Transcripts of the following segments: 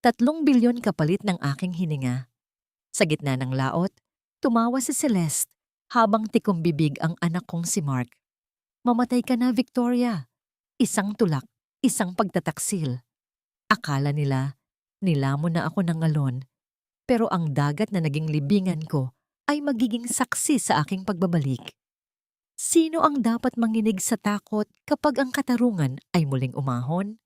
3 bilyon kapalit ng aking hininga. Sa gitna ng laot, tumawa si Celeste habang tikumbibig ang anak kong si Mark. Mamatay ka na, Victoria. Isang tulak, isang pagtataksil. Akala nila, nilamon na ako ng alon. Pero ang dagat na naging libingan ko ay magiging saksi sa aking pagbabalik. Sino ang dapat manginig sa takot kapag ang katarungan ay muling umahon?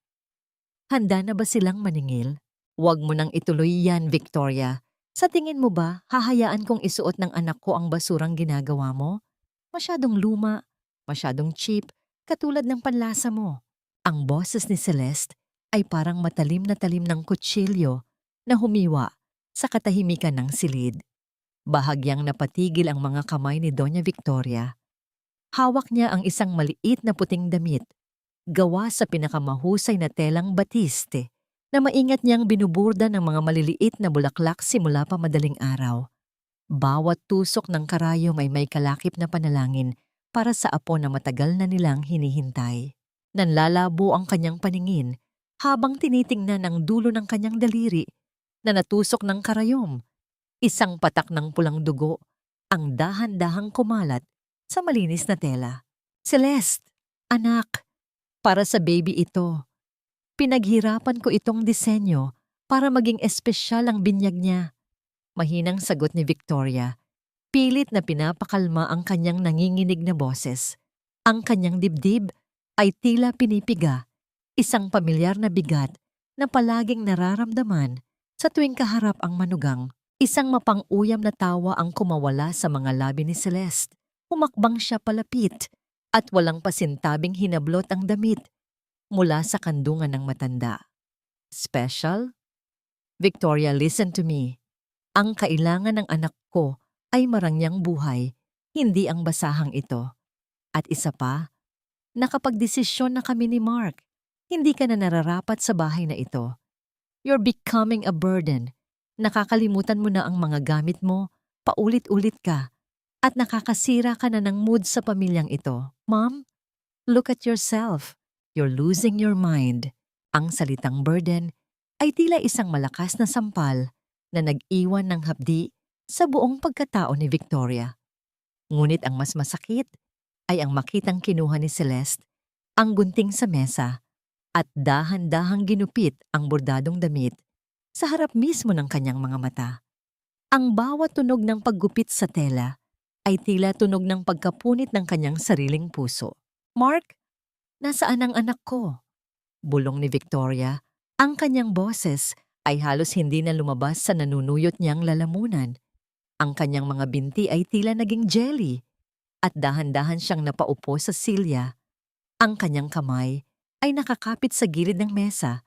Handa na ba silang maningil? Huwag mo nang ituloy yan, Victoria. Sa tingin mo ba, hahayaan kong isuot ng anak ko ang basurang ginagawa mo? Masyadong luma, masyadong cheap, katulad ng panlasa mo. Ang boses ni Celeste ay parang matalim na talim ng kutsilyo na humiwa sa katahimikan ng silid. Bahagyang napatigil ang mga kamay ni Doña Victoria. Hawak niya ang isang maliit na puting damit, gawa sa pinakamahusay na telang batiste, na maingat niyang binuburda ng mga maliliit na bulaklak simula pa madaling araw. Bawat tusok ng karayom ay may kalakip na panalangin para sa apo na matagal na nilang hinihintay. Nanlalabo ang kanyang paningin habang tinitingnan ang dulo ng kanyang daliri na natusok ng karayom. Isang patak ng pulang dugo ang dahan-dahang kumalat sa malinis na tela. Celeste, anak, para sa baby ito. Pinaghirapan ko itong disenyo para maging espesyal ang binyag niya. Mahinang sagot ni Victoria. Pilit na pinapakalma ang kanyang nanginginig na boses. Ang kanyang dibdib ay tila pinipiga, isang pamilyar na bigat na palaging nararamdaman sa tuwing kaharap ang manugang. Isang mapang-uyam na tawa ang kumawala sa mga labi ni Celeste. Humakbang siya palapit at walang pasintabing hinablot ang damit mula sa kandungan ng matanda. Special? Victoria, listen to me. Ang kailangan ng anak ko ay marangyang buhay, hindi ang basahang ito. At isa pa, nakapagdesisyon na kami ni Mark. Hindi ka na nararapat sa bahay na ito. You're becoming a burden. Nakakalimutan mo na ang mga gamit mo, paulit-ulit ka, at nakakasira ka na ng mood sa pamilyang ito. Mom, look at yourself. You're losing your mind. Ang salitang burden ay tila isang malakas na sampal na nag-iwan ng hapdi sa buong pagkatao ni Victoria. Ngunit ang mas masakit ay ang makitang kinuha ni Celeste ang gunting sa mesa at dahan-dahang ginupit ang bordadong damit sa harap mismo ng kanyang mga mata. Ang bawat tunog ng paggupit sa tela ay tila tunog ng pagkapunit ng kanyang sariling puso. Mark, nasaan ang anak ko? Bulong ni Victoria. Ang kanyang boses ay halos hindi na lumabas sa nanunuyot niyang lalamunan. Ang kanyang mga binti ay tila naging jelly at dahan-dahan siyang napaupo sa silya. Ang kanyang kamay ay nakakapit sa gilid ng mesa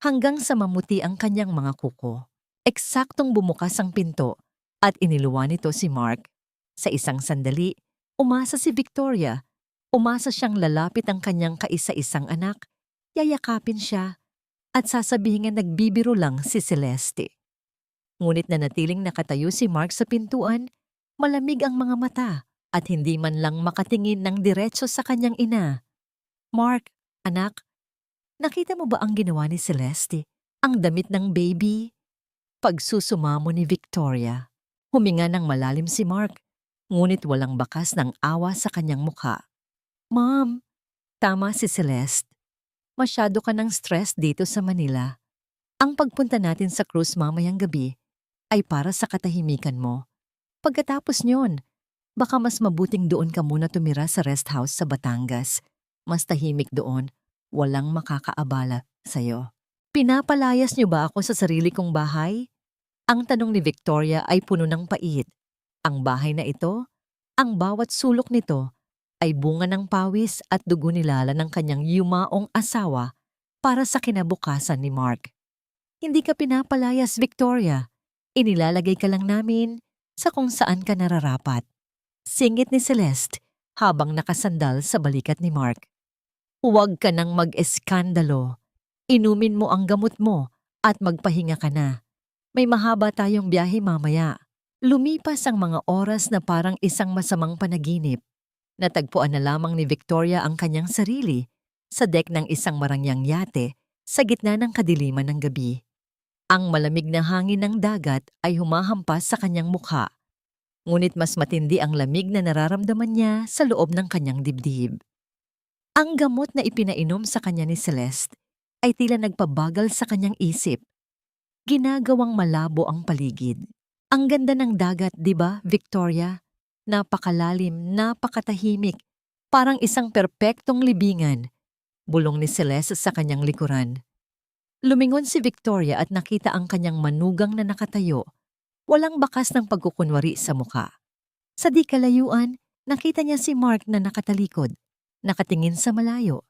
hanggang sa mamuti ang kanyang mga kuko. Eksaktong bumukas ang pinto at iniluwan nito si Mark. Sa isang sandali, umasa si Victoria. Umasa siyang lalapit ang kanyang kaisa-isang anak, yayakapin siya, at sasabihin na nagbibiro lang si Celeste. Ngunit nanatiling nakatayo si Mark sa pintuan, malamig ang mga mata at hindi man lang makatingin ng diretso sa kanyang ina. Mark, anak, nakita mo ba ang ginawa ni Celeste? Ang damit ng baby? Pagsusumamo ni Victoria. Huminga ng malalim si Mark, ngunit walang bakas ng awa sa kanyang mukha. Mom, tama si Celeste. Masyado ka ng stress dito sa Manila. Ang pagpunta natin sa cruise mamayang gabi ay para sa katahimikan mo. Pagkatapos nyon, baka mas mabuting doon ka muna tumira sa rest house sa Batangas. Mas tahimik doon, walang makakaabala sa'yo. Pinapalayas niyo ba ako sa sarili kong bahay? Ang tanong ni Victoria ay puno ng pait. Ang bahay na ito, ang bawat sulok nito, ay bunga ng pawis at dugo nilala ng kanyang yumaong asawa para sa kinabukasan ni Mark. Hindi ka pinapalayas, Victoria. Inilalagay ka lang namin sa kung saan ka nararapat. Singit ni Celeste habang nakasandal sa balikat ni Mark. Huwag ka nang mag-eskandalo. Inumin mo ang gamot mo at magpahinga ka na. May mahaba tayong biyahe mamaya. Lumipas ang mga oras na parang isang masamang panaginip. Natagpuan na lamang ni Victoria ang kanyang sarili sa deck ng isang marangyang yate sa gitna ng kadiliman ng gabi. Ang malamig na hangin ng dagat ay humahampas sa kanyang mukha, ngunit mas matindi ang lamig na nararamdaman niya sa loob ng kanyang dibdib. Ang gamot na ipinainom sa kanya ni Celeste ay tila nagpabagal sa kanyang isip, ginagawang malabo ang paligid. Ang ganda ng dagat, di ba, Victoria? Napakalalim, napakatahimik, parang isang perpektong libingan, bulong ni Celeste sa kanyang likuran. Lumingon si Victoria at nakita ang kanyang manugang na nakatayo, walang bakas ng pagkukunwari sa mukha. Sa di kalayuan, nakita niya si Mark na nakatalikod, nakatingin sa malayo,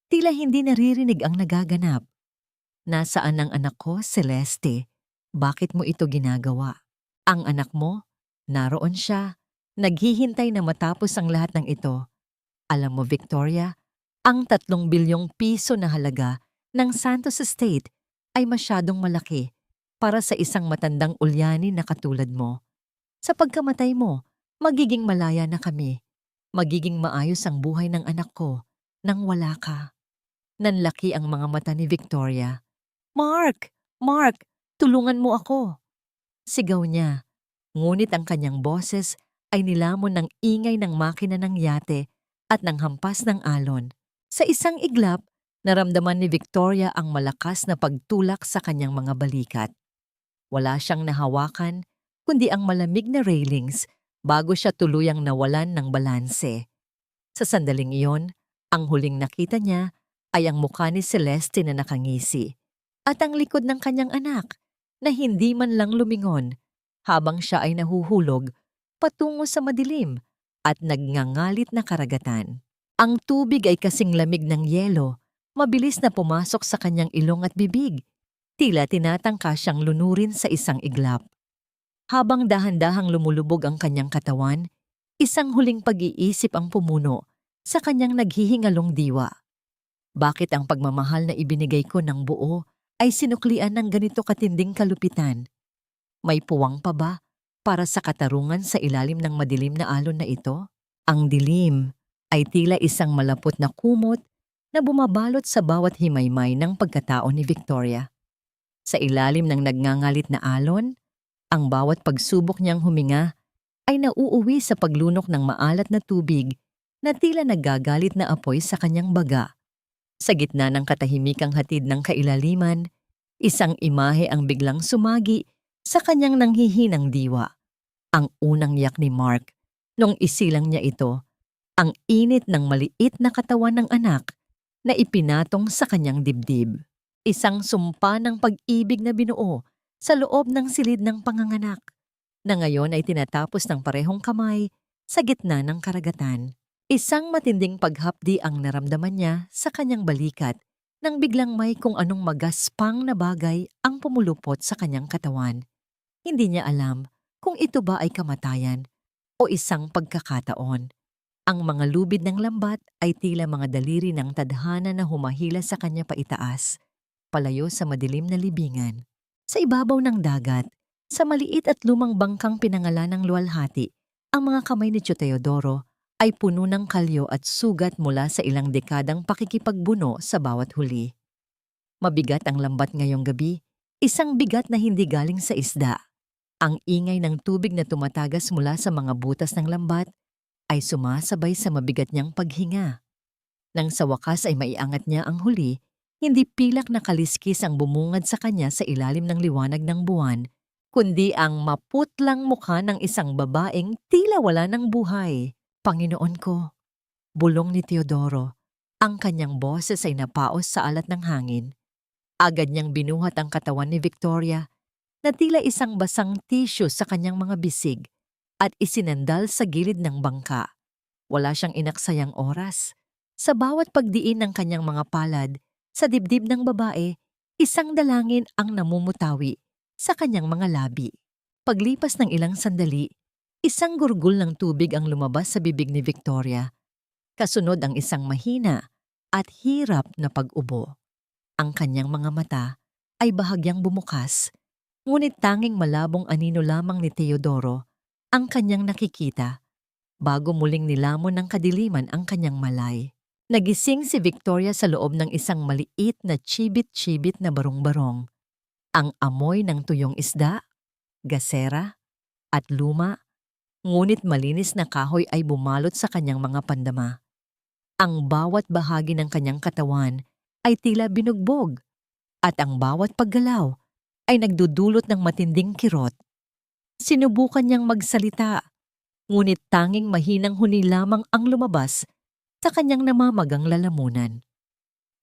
tila hindi naririnig ang nagaganap. Nasaan ang anak ko, Celeste? Bakit mo ito ginagawa? Ang anak mo? Naroon siya. Naghihintay na matapos ang lahat ng ito. Alam mo, Victoria, ang 3 bilyong piso na halaga ng Santos Estate ay masyadong malaki para sa isang matandang ulyani na katulad mo. Sa pagkamatay mo, magiging malaya na kami. Magiging maayos ang buhay ng anak ko nang wala ka. Nanlaki ang mga mata ni Victoria. Mark! Mark! Tulungan mo ako! Sigaw niya, ngunit ang kanyang boses ay nilamon ng ingay ng makina ng yate at ng hampas ng alon. Sa isang iglap, naramdaman ni Victoria ang malakas na pagtulak sa kanyang mga balikat. Wala siyang nahawakan, kundi ang malamig na railings bago siya tuluyang nawalan ng balanse. Sa sandaling iyon, ang huling nakita niya ay ang mukha ni Celeste na nakangisi at ang likod ng kanyang anak na hindi man lang lumingon habang siya ay nahuhulog patungo sa madilim at nagngangalit na karagatan. Ang tubig ay kasing lamig ng yelo, mabilis na pumasok sa kanyang ilong at bibig, tila tinatangka siyang lunurin sa isang iglap. Habang dahan-dahang lumulubog ang kanyang katawan, isang huling pag-iisip ang pumuno sa kanyang naghihingalong diwa. Bakit ang pagmamahal na ibinigay ko ng buo ay sinuklian ng ganito katinding kalupitan? May puwang pa ba para sa katarungan sa ilalim ng madilim na alon na ito? Ang dilim ay tila isang malapot na kumot na bumabalot sa bawat himaymay ng pagkatao ni Victoria. Sa ilalim ng nagngangalit na alon, ang bawat pagsubok niyang huminga ay nauuwi sa paglunok ng maalat na tubig na tila naggagalit na apoy sa kanyang baga. Sa gitna ng katahimikang hatid ng kailaliman, isang imahe ang biglang sumagi sa kanyang nanghihinang diwa. Ang unang yak ni Mark nung isilang niya ito, ang init ng maliit na katawan ng anak na ipinatong sa kanyang dibdib. Isang sumpa ng pag-ibig na binuo sa loob ng silid ng panganganak na ngayon ay tinatapos ng parehong kamay sa gitna ng karagatan. Isang matinding paghapdi ang naramdaman niya sa kanyang balikat nang biglang may kung anong magaspang na bagay ang pumulupot sa kanyang katawan. Hindi niya alam kung ito ba ay kamatayan o isang pagkakataon. Ang mga lubid ng lambat ay tila mga daliri ng tadhana na humahila sa kanya paitaas, palayo sa madilim na libingan. Sa ibabaw ng dagat, sa maliit at lumang bangkang pinangalan ng luwalhati, ang mga kamay ni Tio Teodoro ay puno ng kalyo at sugat mula sa ilang dekadang pakikipagbuno sa bawat huli. Mabigat ang lambat ngayong gabi, isang bigat na hindi galing sa isda. Ang ingay ng tubig na tumatagas mula sa mga butas ng lambat ay sumasabay sa mabigat niyang paghinga. Nang sa wakas ay maiangat niya ang huli, hindi pilak na kaliskis ang bumungad sa kanya sa ilalim ng liwanag ng buwan, kundi ang maputlang mukha ng isang babaeng tila wala ng buhay. Panginoon ko, bulong ni Teodoro. Ang kanyang boses ay napaos sa alat ng hangin. Agad niyang binuhat ang katawan ni Victoria na tila isang basang tissue sa kanyang mga bisig at isinandal sa gilid ng bangka. Wala siyang inaksayang oras. Sa bawat pagdiin ng kanyang mga palad, sa dibdib ng babae, isang dalangin ang namumutawi sa kanyang mga labi. Paglipas ng ilang sandali, isang gurgol ng tubig ang lumabas sa bibig ni Victoria. Kasunod ang isang mahina at hirap na pag-ubo. Ang kanyang mga mata ay bahagyang bumukas, ngunit tanging malabong anino lamang ni Teodoro ang kanyang nakikita bago muling nilamon ng kadiliman ang kanyang malay. Nagising si Victoria sa loob ng isang maliit na chibit-chibit na barong-barong. Ang amoy ng tuyong isda, gasera, at luma, ngunit malinis na kahoy ay bumalot sa kanyang mga pandama. Ang bawat bahagi ng kanyang katawan ay tila binugbog at ang bawat paggalaw ay nagdudulot ng matinding kirot. Sinubukan niyang magsalita, ngunit tanging mahinang huni lamang ang lumabas sa kanyang namamagang lalamunan.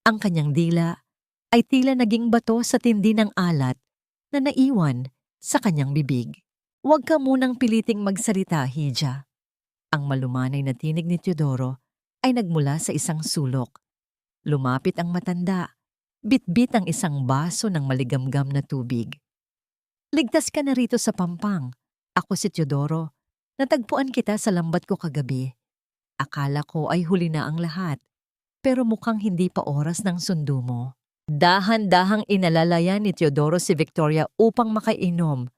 Ang kanyang dila ay tila naging bato sa tindi ng alat na naiwan sa kanyang bibig. Huwag ka munang piliting magsalita, Hija. Ang malumanay na tinig ni Teodoro ay nagmula sa isang sulok. Lumapit ang matanda, bitbit ang isang baso ng maligamgam na tubig. Ligtas ka na rito sa Pampang. Ako si Teodoro. Natagpuan kita sa lambat ko kagabi. Akala ko ay huli na ang lahat, pero mukhang hindi pa oras ng sundo mo. Dahan-dahang inalalayan ni Teodoro si Victoria upang makainom.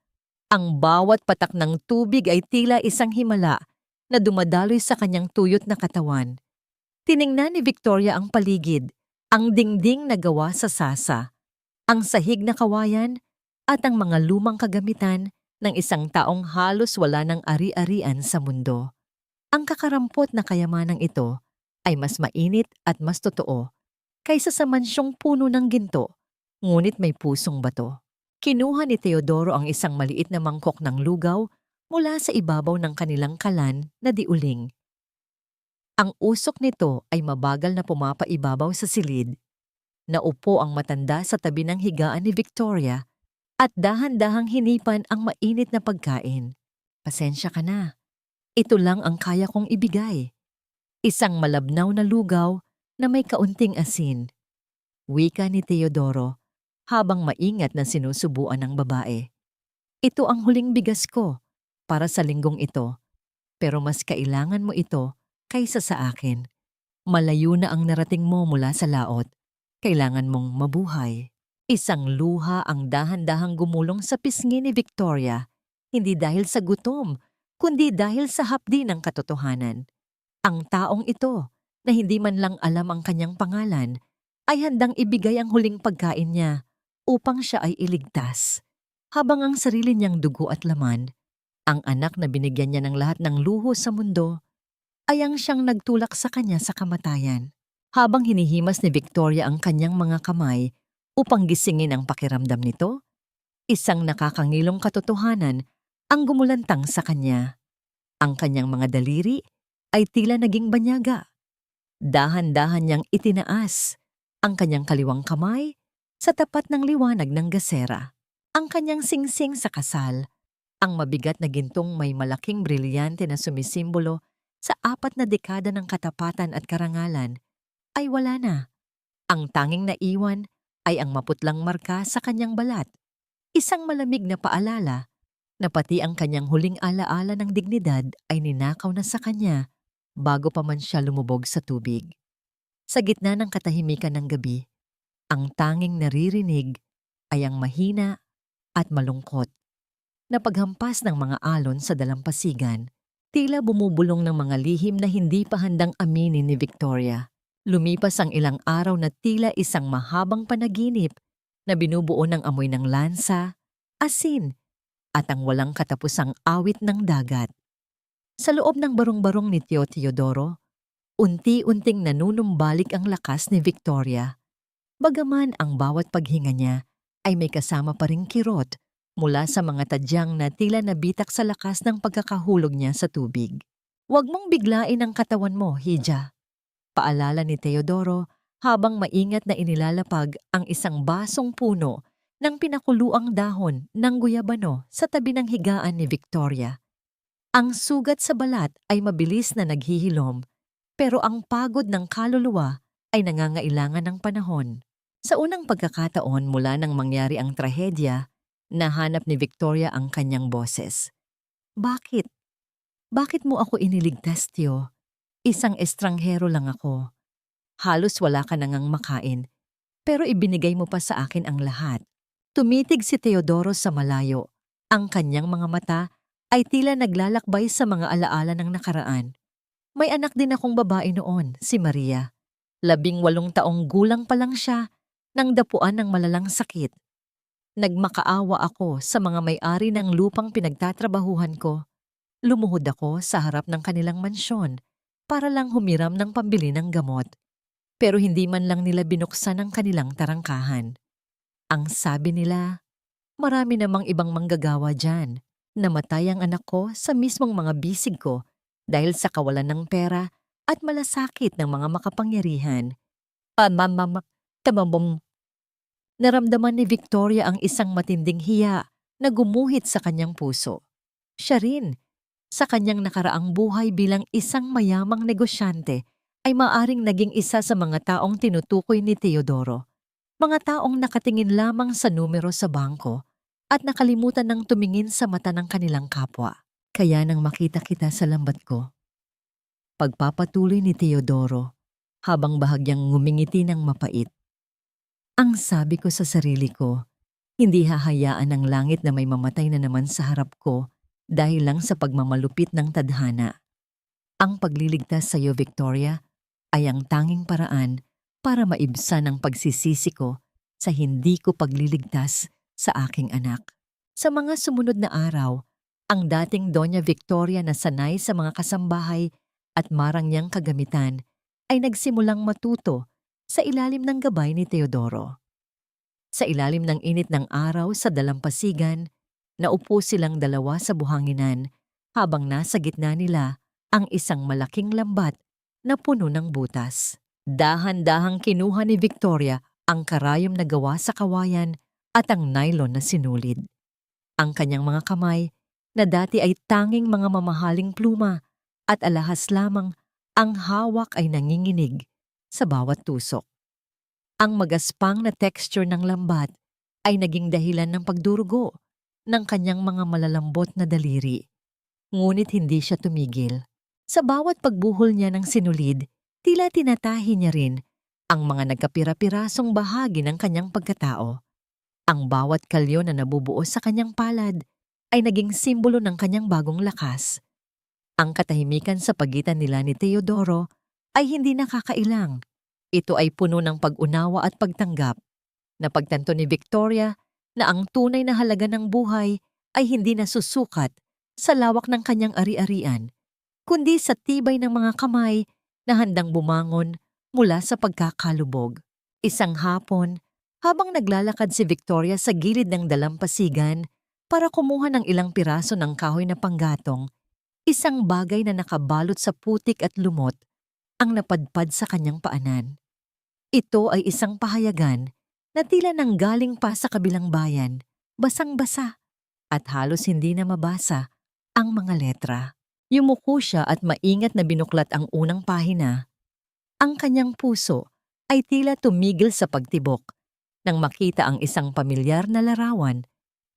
Ang bawat patak ng tubig ay tila isang himala na dumadaloy sa kanyang tuyot na katawan. Tiningnan ni Victoria ang paligid, ang dingding na gawa sa sasa, ang sahig na kawayan at ang mga lumang kagamitan ng isang taong halos wala ng ari-arian sa mundo. Ang kakarampot na kayamanang ito ay mas mainit at mas totoo kaysa sa mansyong puno ng ginto, ngunit may pusong bato. Kinuha ni Teodoro ang isang maliit na mangkok ng lugaw mula sa ibabaw ng kanilang kalan na diuling. Ang usok nito ay mabagal na pumapaibabaw sa silid. Naupo ang matanda sa tabi ng higaan ni Victoria at dahan-dahang hinipan ang mainit na pagkain. Pasensya ka na. Ito lang ang kaya kong ibigay. Isang malabnaw na lugaw na may kaunting asin. Wika ni Teodoro habang maingat na sinusubuan ng babae. Ito ang huling bigas ko para sa linggong ito, pero mas kailangan mo ito kaysa sa akin. Malayo na ang narating mo mula sa laot. Kailangan mong mabuhay. Isang luha ang dahan-dahang gumulong sa pisngi ni Victoria, hindi dahil sa gutom, kundi dahil sa hapdi ng katotohanan. Ang taong ito, na hindi man lang alam ang kanyang pangalan, ay handang ibigay ang huling pagkain niya upang siya ay iligtas. Habang ang sarili niyang dugo at laman, ang anak na binigyan niya ng lahat ng luho sa mundo, ay ang siyang nagtulak sa kanya sa kamatayan. Habang hinihimas ni Victoria ang kanyang mga kamay upang gisingin ang pakiramdam nito, isang nakakangilong katotohanan ang gumulantang sa kanya. Ang kanyang mga daliri ay tila naging banyaga. Dahan-dahan niyang itinaas ang kanyang kaliwang kamay sa tapat ng liwanag ng gasera. Ang kanyang singsing sa kasal, ang mabigat na gintong may malaking brilyante na sumisimbolo sa 4 na dekada ng katapatan at karangalan, ay wala na. Ang tanging naiwan ay ang maputlang marka sa kanyang balat, isang malamig na paalala na pati ang kanyang huling alaala ng dignidad ay ninakaw na sa kanya bago pa man siya lumubog sa tubig. Sa gitna ng katahimikan ng gabi, ang tanging naririnig ay ang mahina at malungkot na paghampas ng mga alon sa dalampasigan, tila bumubulong ng mga lihim na hindi pa handang aminin ni Victoria. Lumipas ang ilang araw na tila isang mahabang panaginip na binubuo ng amoy ng lansa, asin, at ang walang katapusang awit ng dagat. Sa loob ng barong-barong ni Tio Teodoro, unti-unting nanunumbalik ang lakas ni Victoria. Bagaman ang bawat paghinga niya ay may kasama pa ring kirot mula sa mga tadyang na tila nabitak sa lakas ng pagkakahulog niya sa tubig. Huwag mong biglain ang katawan mo, Hija. Paalala ni Teodoro habang maingat na inilalapag ang isang basong puno ng pinakuluang dahon ng guyabano sa tabi ng higaan ni Victoria. Ang sugat sa balat ay mabilis na naghihilom, pero ang pagod ng kaluluwa ay nangangailangan ng panahon. Sa unang pagkakataon mula nang mangyari ang trahedya, nahanap ni Victoria ang kanyang boses. Bakit? Bakit mo ako iniligtas, Tio? Isang estranghero lang ako. Halos wala ka nangang makain, pero ibinigay mo pa sa akin ang lahat. Tumitig si Teodoro sa malayo. Ang kanyang mga mata ay tila naglalakbay sa mga alaala ng nakaraan. May anak din akong babae noon, si Maria. 18 taong gulang pa lang siya nang dapuan ng malalang sakit. Nagmakaawa ako sa mga may-ari ng lupang pinagtatrabahuhan ko. Lumuhod ako sa harap ng kanilang mansyon para lang humiram ng pambili ng gamot. Pero hindi man lang nila binuksan ang kanilang tarangkahan. Ang sabi nila, marami namang ibang manggagawa dyan. Namatay ang anak ko sa mismong mga bisig ko dahil sa kawalan ng pera at malasakit ng mga makapangyarihan. Tamamam. Naramdaman ni Victoria ang isang matinding hiya na gumuhit sa kanyang puso. Siya rin, sa kanyang nakaraang buhay bilang isang mayamang negosyante, ay maaring naging isa sa mga taong tinutukoy ni Teodoro. Mga taong nakatingin lamang sa numero sa bangko at nakalimutan ng tumingin sa mata ng kanilang kapwa. Kaya nang makita kita sa lambat ko, pagpapatuloy ni Teodoro habang bahagyang ngumingiti ng mapait. Ang sabi ko sa sarili ko, hindi hahayaan ng langit na may mamatay na naman sa harap ko dahil lang sa pagmamalupit ng tadhana. Ang pagliligtas sa iyo, Victoria, ay ang tanging paraan para maibsan ang pagsisisi ko sa hindi ko pagliligtas sa aking anak. Sa mga sumunod na araw, ang dating Doña Victoria na sanay sa mga kasambahay at marangyang kagamitan ay nagsimulang matuto sa ilalim ng gabay ni Teodoro. Sa ilalim ng init ng araw sa dalampasigan, naupo silang dalawa sa buhanginan habang nasa gitna nila ang isang malaking lambat na puno ng butas. Dahan-dahang kinuha ni Victoria ang karayom na gawa sa kawayan at ang nylon na sinulid. Ang kanyang mga kamay na dati ay tanging mga mamahaling pluma at alahas lamang ang hawak ay nanginginig sa bawat tusok. Ang magaspang na texture ng lambat ay naging dahilan ng pagdurugo ng kanyang mga malalambot na daliri. Ngunit hindi siya tumigil. Sa bawat pagbuhol niya ng sinulid, tila tinatahi niya rin ang mga nagkapira-pirasong bahagi ng kanyang pagkatao. Ang bawat kalyo na nabubuo sa kanyang palad ay naging simbolo ng kanyang bagong lakas. Ang katahimikan sa pagitan nila ni Teodoro ay hindi nakakailang. Ito ay puno ng pag-unawa at pagtanggap. Napagtanto ni Victoria na ang tunay na halaga ng buhay ay hindi nasusukat sa lawak ng kanyang ari-arian, kundi sa tibay ng mga kamay na handang bumangon mula sa pagkakalubog. Isang hapon, habang naglalakad si Victoria sa gilid ng dalampasigan para kumuha ng ilang piraso ng kahoy na panggatong, isang bagay na nakabalot sa putik at lumot ang napadpad sa kanyang paanan. Ito ay isang pahayagan na tila nanggaling pa sa kabilang bayan, basang-basa, at halos hindi na mabasa ang mga letra. Yumuko siya at maingat na binuklat ang unang pahina. Ang kanyang puso ay tila tumigil sa pagtibok nang makita ang isang pamilyar na larawan,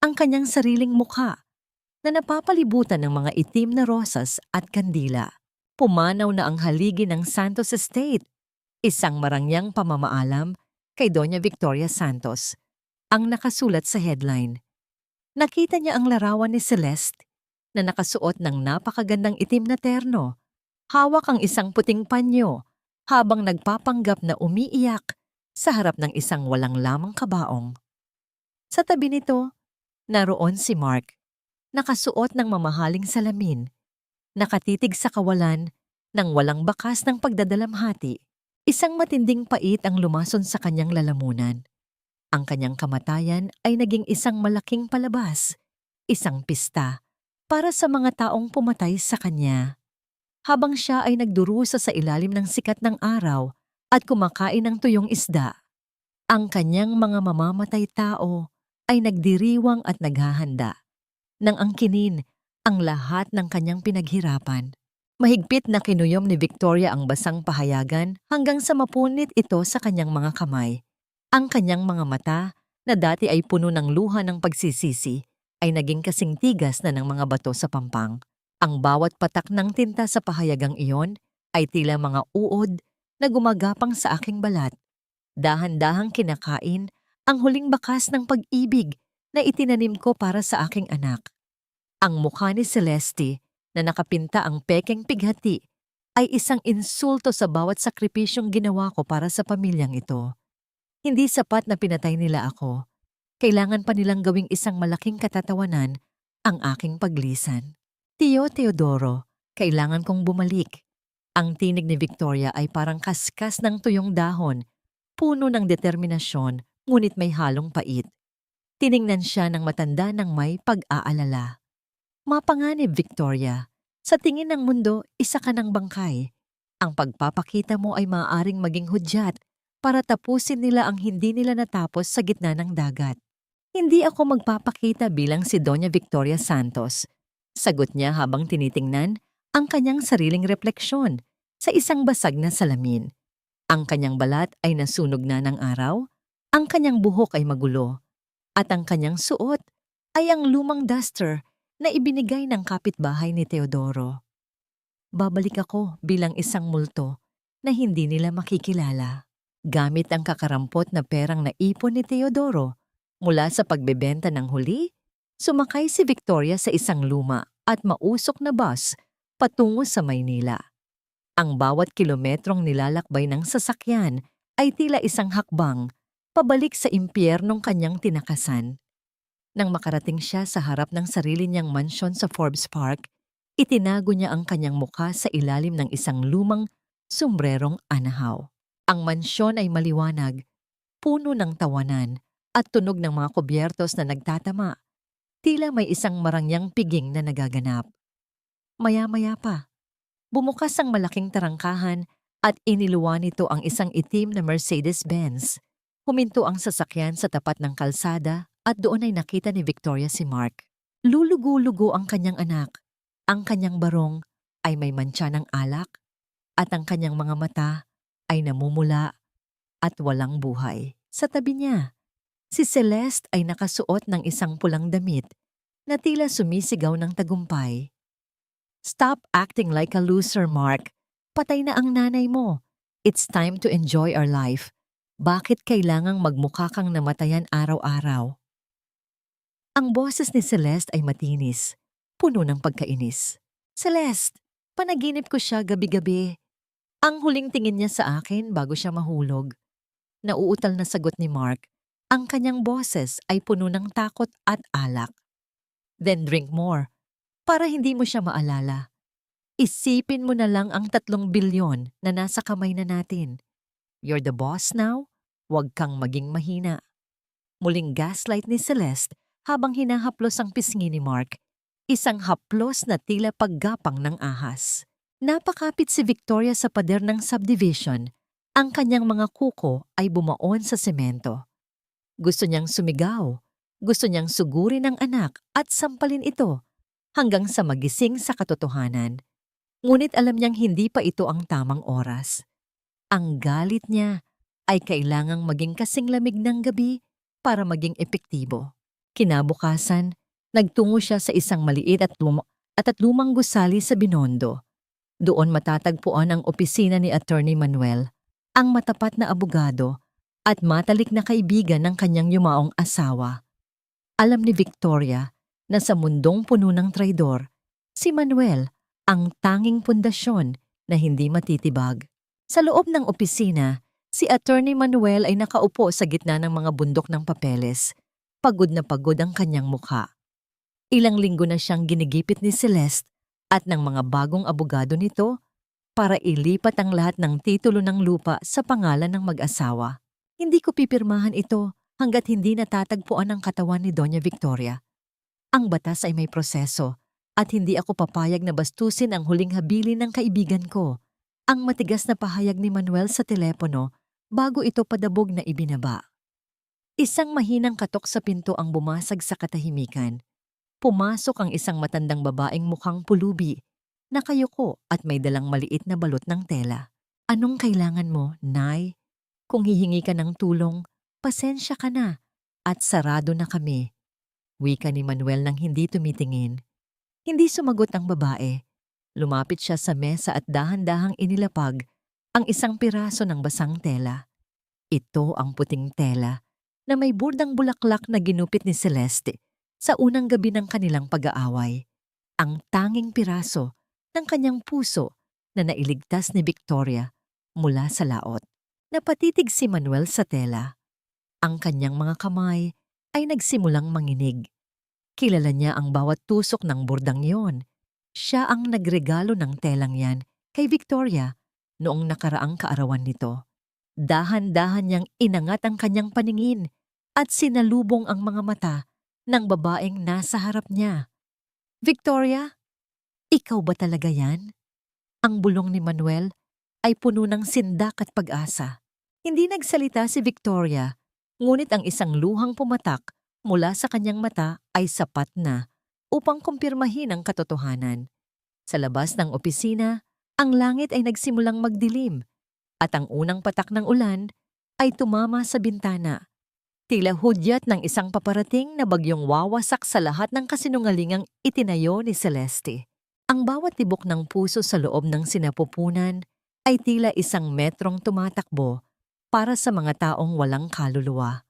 ang kanyang sariling mukha na napapalibutan ng mga itim na rosas at kandila. Pumanaw na ang haligi ng Santos Estate, isang marangyang pamamaalam kay Doña Victoria Santos, ang nakasulat sa headline. Nakita niya ang larawan ni Celeste na nakasuot ng napakagandang itim na terno, hawak ang isang puting panyo habang nagpapanggap na umiiyak sa harap ng isang walang lamang kabaong. Sa tabi nito, naroon si Mark, nakasuot ng mamahaling salamin, nakatitig sa kawalan ng walang bakas ng pagdadalamhati. Isang matinding pait ang lumason sa kanyang lalamunan. Ang kanyang kamatayan ay naging isang malaking palabas, isang pista, para sa mga taong pumatay sa kanya. Habang siya ay nagdurusa sa ilalim ng sikat ng araw at kumakain ng tuyong isda, ang kanyang mga mamamatay tao ay nagdiriwang at naghahanda nang angkinin ang lahat ng kanyang pinaghirapan. Mahigpit na kinuyom ni Victoria ang basang pahayagan hanggang sa mapunit ito sa kanyang mga kamay. Ang kanyang mga mata, na dati ay puno ng luha ng pagsisisi, ay naging kasing tigas na ng mga bato sa pampang. Ang bawat patak ng tinta sa pahayagang iyon ay tila mga uod na gumagapang sa aking balat. Dahan-dahang kinakain ang huling bakas ng pag-ibig na itinanim ko para sa aking anak. Ang mukha ni Celeste na nakapinta ang pekeng pighati ay isang insulto sa bawat sakripisyong ginawa ko para sa pamilyang ito. Hindi sapat na pinatay nila ako. Kailangan pa nilang gawing isang malaking katatawanan ang aking paglisan. Tio Teodoro, kailangan kong bumalik. Ang tinig ni Victoria ay parang kaskas ng tuyong dahon, puno ng determinasyon, ngunit may halong pait. Tiningnan siya ng matanda ng may pag-aalala. Mapanganib, Victoria. Sa tingin ng mundo, isa ka ng bangkay. Ang pagpapakita mo ay maaaring maging hudyat para tapusin nila ang hindi nila natapos sa gitna ng dagat. Hindi ako magpapakita bilang si Doña Victoria Santos. Sagot niya habang tinitingnan ang kanyang sariling refleksyon sa isang basag na salamin. Ang kanyang balat ay nasunog na ng araw, ang kanyang buhok ay magulo, at ang kanyang suot ay ang lumang duster na ibinigay ng kapitbahay ni Teodoro. Babalik ako bilang isang multo na hindi nila makikilala. Gamit ang kakarampot na perang naipon ni Teodoro mula sa pagbebenta ng huli, sumakay si Victoria sa isang luma at mausok na bus patungo sa Maynila. Ang bawat kilometrong nilalakbay ng sasakyan ay tila isang hakbang pabalik sa impyernong kanyang tinakasan. Nang makarating siya sa harap ng sarili niyang mansyon sa Forbes Park, itinago niya ang kanyang mukha sa ilalim ng isang lumang sombrerong anahaw. Ang mansyon ay maliwanag, puno ng tawanan at tunog ng mga kubyertos na nagtatama. Tila may isang marangyang piging na nagaganap. Maya-maya pa, bumukas ang malaking tarangkahan at iniluwa nito ang isang itim na Mercedes-Benz. Huminto ang sasakyan sa tapat ng kalsada at doon ay nakita ni Victoria si Mark. Lulugo-lugo ang kanyang anak. Ang kanyang barong ay may mantsa ng alak at ang kanyang mga mata ay namumula at walang buhay. Sa tabi niya, si Celeste ay nakasuot ng isang pulang damit na tila sumisigaw ng tagumpay. Stop acting like a loser, Mark. Patay na ang nanay mo. It's time to enjoy our life. Bakit kailangang magmukha kang namatayan araw-araw? Ang boses ni Celeste ay matinis, puno ng pagkainis. Celeste, panaginip ko siya gabi-gabi. Ang huling tingin niya sa akin bago siya mahulog. Nauutal na sagot ni Mark, ang kanyang boses ay puno ng takot at alak. Then drink more, para hindi mo siya maalala. Isipin mo na lang ang 3 bilyon na nasa kamay na natin. You're the boss now? Huwag kang maging mahina. Muling gaslight ni Celeste habang hinahaplos ang pisngi ni Mark. Isang haplos na tila paggapang ng ahas. Napakapit si Victoria sa pader ng subdivision. Ang kanyang mga kuko ay bumaon sa semento. Gusto niyang sumigaw. Gusto niyang sugurin ang anak at sampalin ito hanggang sa magising sa katotohanan. Ngunit alam niyang hindi pa ito ang tamang oras. Ang galit niya ay kailangang maging kasing lamig ng gabi para maging epektibo. Kinabukasan, nagtungo siya sa isang maliit at lumang gusali sa Binondo. Doon matatagpuan ang opisina ni Attorney Manuel, ang matapat na abogado at matalik na kaibigan ng kanyang yumaong asawa. Alam ni Victoria na sa mundong puno ng traidor, si Manuel ang tanging pundasyon na hindi matitibag. Sa loob ng opisina, si Attorney Manuel ay nakaupo sa gitna ng mga bundok ng papeles. Pagod na pagod ang kanyang mukha. Ilang linggo na siyang ginigipit ni Celeste at ng mga bagong abogado nito para ilipat ang lahat ng titulo ng lupa sa pangalan ng mag-asawa. Hindi ko pipirmahan ito hanggat hindi natatagpuan ang katawan ni Doña Victoria. Ang batas ay may proseso at hindi ako papayag na bastusin ang huling habilin ng kaibigan ko. Ang matigas na pahayag ni Manuel sa telepono bago ito padabog na ibinaba. Isang mahinang katok sa pinto ang bumasag sa katahimikan. Pumasok ang isang matandang babaeng mukhang pulubi, nakayuko at may dalang maliit na balot ng tela. Anong kailangan mo, Nay? Kung hihingi ka ng tulong, pasensya ka na at sarado na kami. Wika ni Manuel nang hindi tumitingin. Hindi sumagot ang babae. Lumapit siya sa mesa at dahan-dahang inilapag ang isang piraso ng basang tela. Ito ang puting tela na may burdang bulaklak na ginupit ni Celeste sa unang gabi ng kanilang pag-aaway. Ang tanging piraso ng kanyang puso na nailigtas ni Victoria mula sa laot. Napatitig si Manuel sa tela. Ang kanyang mga kamay ay nagsimulang manginig. Kilala niya ang bawat tusok ng burdang yon. Siya ang nagregalo ng telang yan kay Victoria noong nakaraang kaarawan nito. Dahan-dahan niyang inangat ang kanyang paningin at sinalubong ang mga mata ng babaeng nasa harap niya. Victoria, ikaw ba talaga yan? Ang bulong ni Manuel ay puno ng sindak at pag-asa. Hindi nagsalita si Victoria, ngunit ang isang luhang pumatak mula sa kanyang mata ay sapat na upang kumpirmahin ang katotohanan. Sa labas ng opisina, ang langit ay nagsimulang magdilim at ang unang patak ng ulan ay tumama sa bintana. Tila hudyat ng isang paparating na bagyong wawasak sa lahat ng kasinungalingang itinayo ni Celeste. Ang bawat tibok ng puso sa loob ng sinapupunan ay tila isang metrong tumatakbo para sa mga taong walang kaluluwa.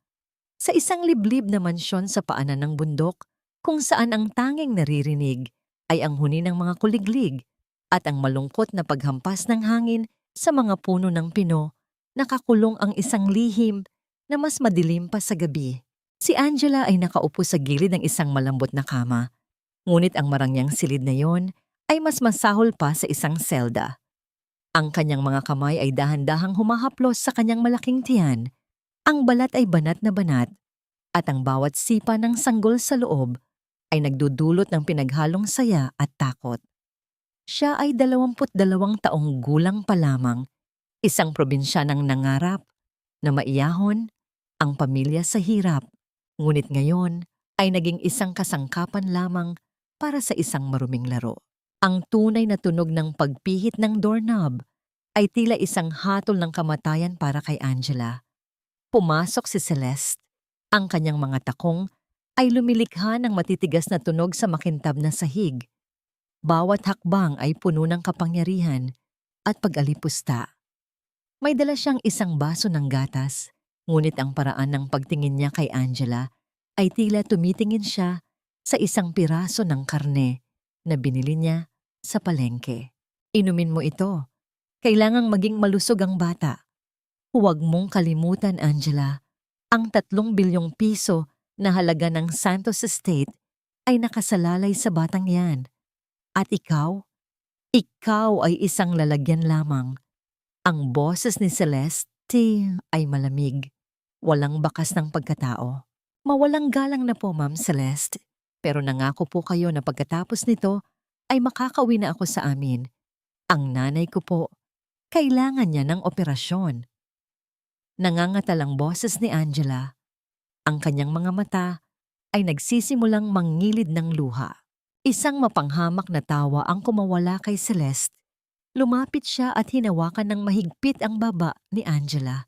Sa isang liblib na mansyon sa paanan ng bundok, kung saan ang tanging naririnig ay ang huni ng mga kuliglig at ang malungkot na paghampas ng hangin sa mga puno ng pino, nakakulong ang isang lihim na mas madilim pa sa gabi. Si Angela ay nakaupo sa gilid ng isang malambot na kama, ngunit ang marangyang silid na yon ay mas masahol pa sa isang selda. Ang kanyang mga kamay ay dahan-dahang humahaplos sa kanyang malaking tiyan. Ang balat ay banat na banat at ang bawat sipa ng sanggol sa loob ay nagdudulot ng pinaghalong saya at takot. Siya ay 22 taong gulang pa lamang, isang probinsyanang nangarap na maiyahon ang pamilya sa hirap, ngunit ngayon ay naging isang kasangkapan lamang para sa isang maruming laro. Ang tunay na tunog ng pagpihit ng doorknob ay tila isang hatol ng kamatayan para kay Angela. Pumasok si Celeste. Ang kanyang mga takong ay lumilikha ng matitigas na tunog sa makintab na sahig. Bawat hakbang ay puno ng kapangyarihan at pag-alipusta. May dala siyang isang baso ng gatas, ngunit ang paraan ng pagtingin niya kay Angela ay tila tumitingin siya sa isang piraso ng karne na binili niya sa palengke. Inumin mo ito. Kailangang maging malusog ang bata. Huwag mong kalimutan, Angela, ang 3 bilyong piso na halaga ng Santos Estate ay nakasalalay sa batang yan. At ikaw ay isang lalagyan lamang. Ang boses ni Celeste ay malamig, walang bakas ng pagkatao. Mawalang galang na po, Ma'am Celeste, pero nangako po kayo na pagkatapos nito ay makakauwi na ako sa amin. Ang nanay ko po, kailangan niya ng operasyon. Nangangatalang boses ni Angela. Ang kanyang mga mata ay nagsisimulang mangilid ng luha. Isang mapanghamak na tawa ang kumawala kay Celeste. Lumapit siya at hinawakan ng mahigpit ang baba ni Angela.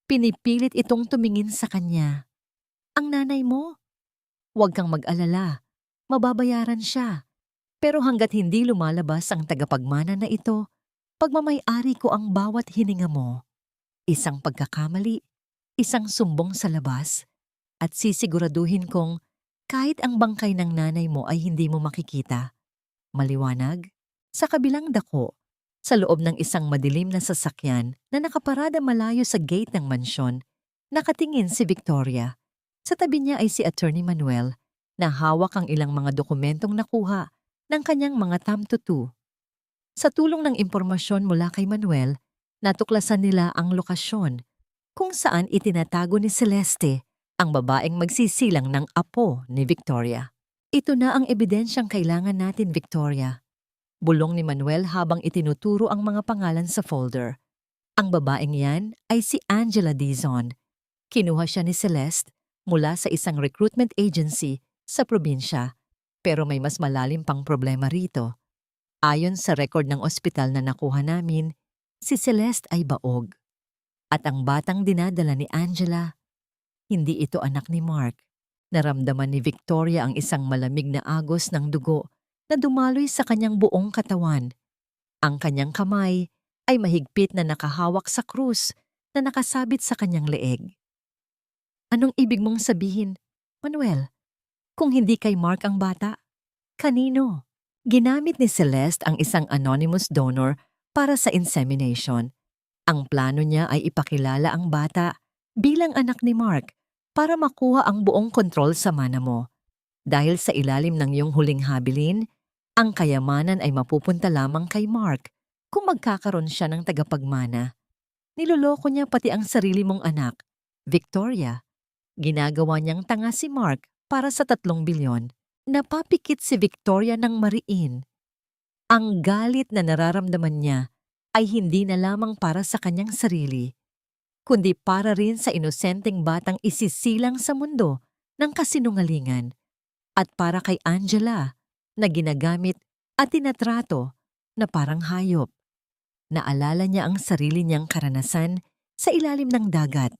Pinipilit itong tumingin sa kanya. Ang nanay mo? Huwag kang mag-alala. Mababayaran siya. Pero hanggat hindi lumalabas ang tagapagmana na ito, pagmamay-ari ko ang bawat hininga mo. Isang pagkakamali, isang sumbong sa labas, at sisiguraduhin kong kahit ang bangkay ng nanay mo ay hindi mo makikita. Maliwanag, sa kabilang dako, sa loob ng isang madilim na sasakyan na nakaparada malayo sa gate ng mansyon, nakatingin si Victoria. Sa tabi niya ay si Attorney Manuel na hawak ang ilang mga dokumentong nakuha ng kanyang mga tamtutu. Sa tulong ng impormasyon mula kay Manuel, natuklasan nila ang lokasyon kung saan itinatago ni Celeste ang babaeng magsisilang ng apo ni Victoria. Ito na ang ebidensyang kailangan natin, Victoria. Bulong ni Manuel habang itinuturo ang mga pangalan sa folder. Ang babaeng yan ay si Angela Dizon. Kinuha siya ni Celeste mula sa isang recruitment agency sa probinsya, pero may mas malalim pang problema rito. Ayon sa record ng ospital na nakuha namin, si Celeste ay baog. At ang batang dinadala ni Angela, hindi ito anak ni Mark. Naramdaman ni Victoria ang isang malamig na agos ng dugo na dumaloy sa kanyang buong katawan. Ang kanyang kamay ay mahigpit na nakahawak sa krus na nakasabit sa kanyang leeg. Anong ibig mong sabihin, Manuel? Kung hindi kay Mark ang bata, kanino? Ginamit ni Celeste ang isang anonymous donor para sa insemination. Ang plano niya ay ipakilala ang bata bilang anak ni Mark para makuha ang buong kontrol sa mana mo. Dahil sa ilalim ng iyong huling habilin, ang kayamanan ay mapupunta lamang kay Mark kung magkakaroon siya ng tagapagmana. Niloloko niya pati ang sarili mong anak, Victoria. Ginagawa niyang tanga si Mark para sa 3 bilyon. Napapikit si Victoria ng mariin. Ang galit na nararamdaman niya ay hindi na lamang para sa kanyang sarili, kundi para rin sa inosenteng batang isisilang sa mundo ng kasinungalingan at para kay Angela na ginagamit at tinatrato na parang hayop. Naalala niya ang sarili niyang karanasan sa ilalim ng dagat,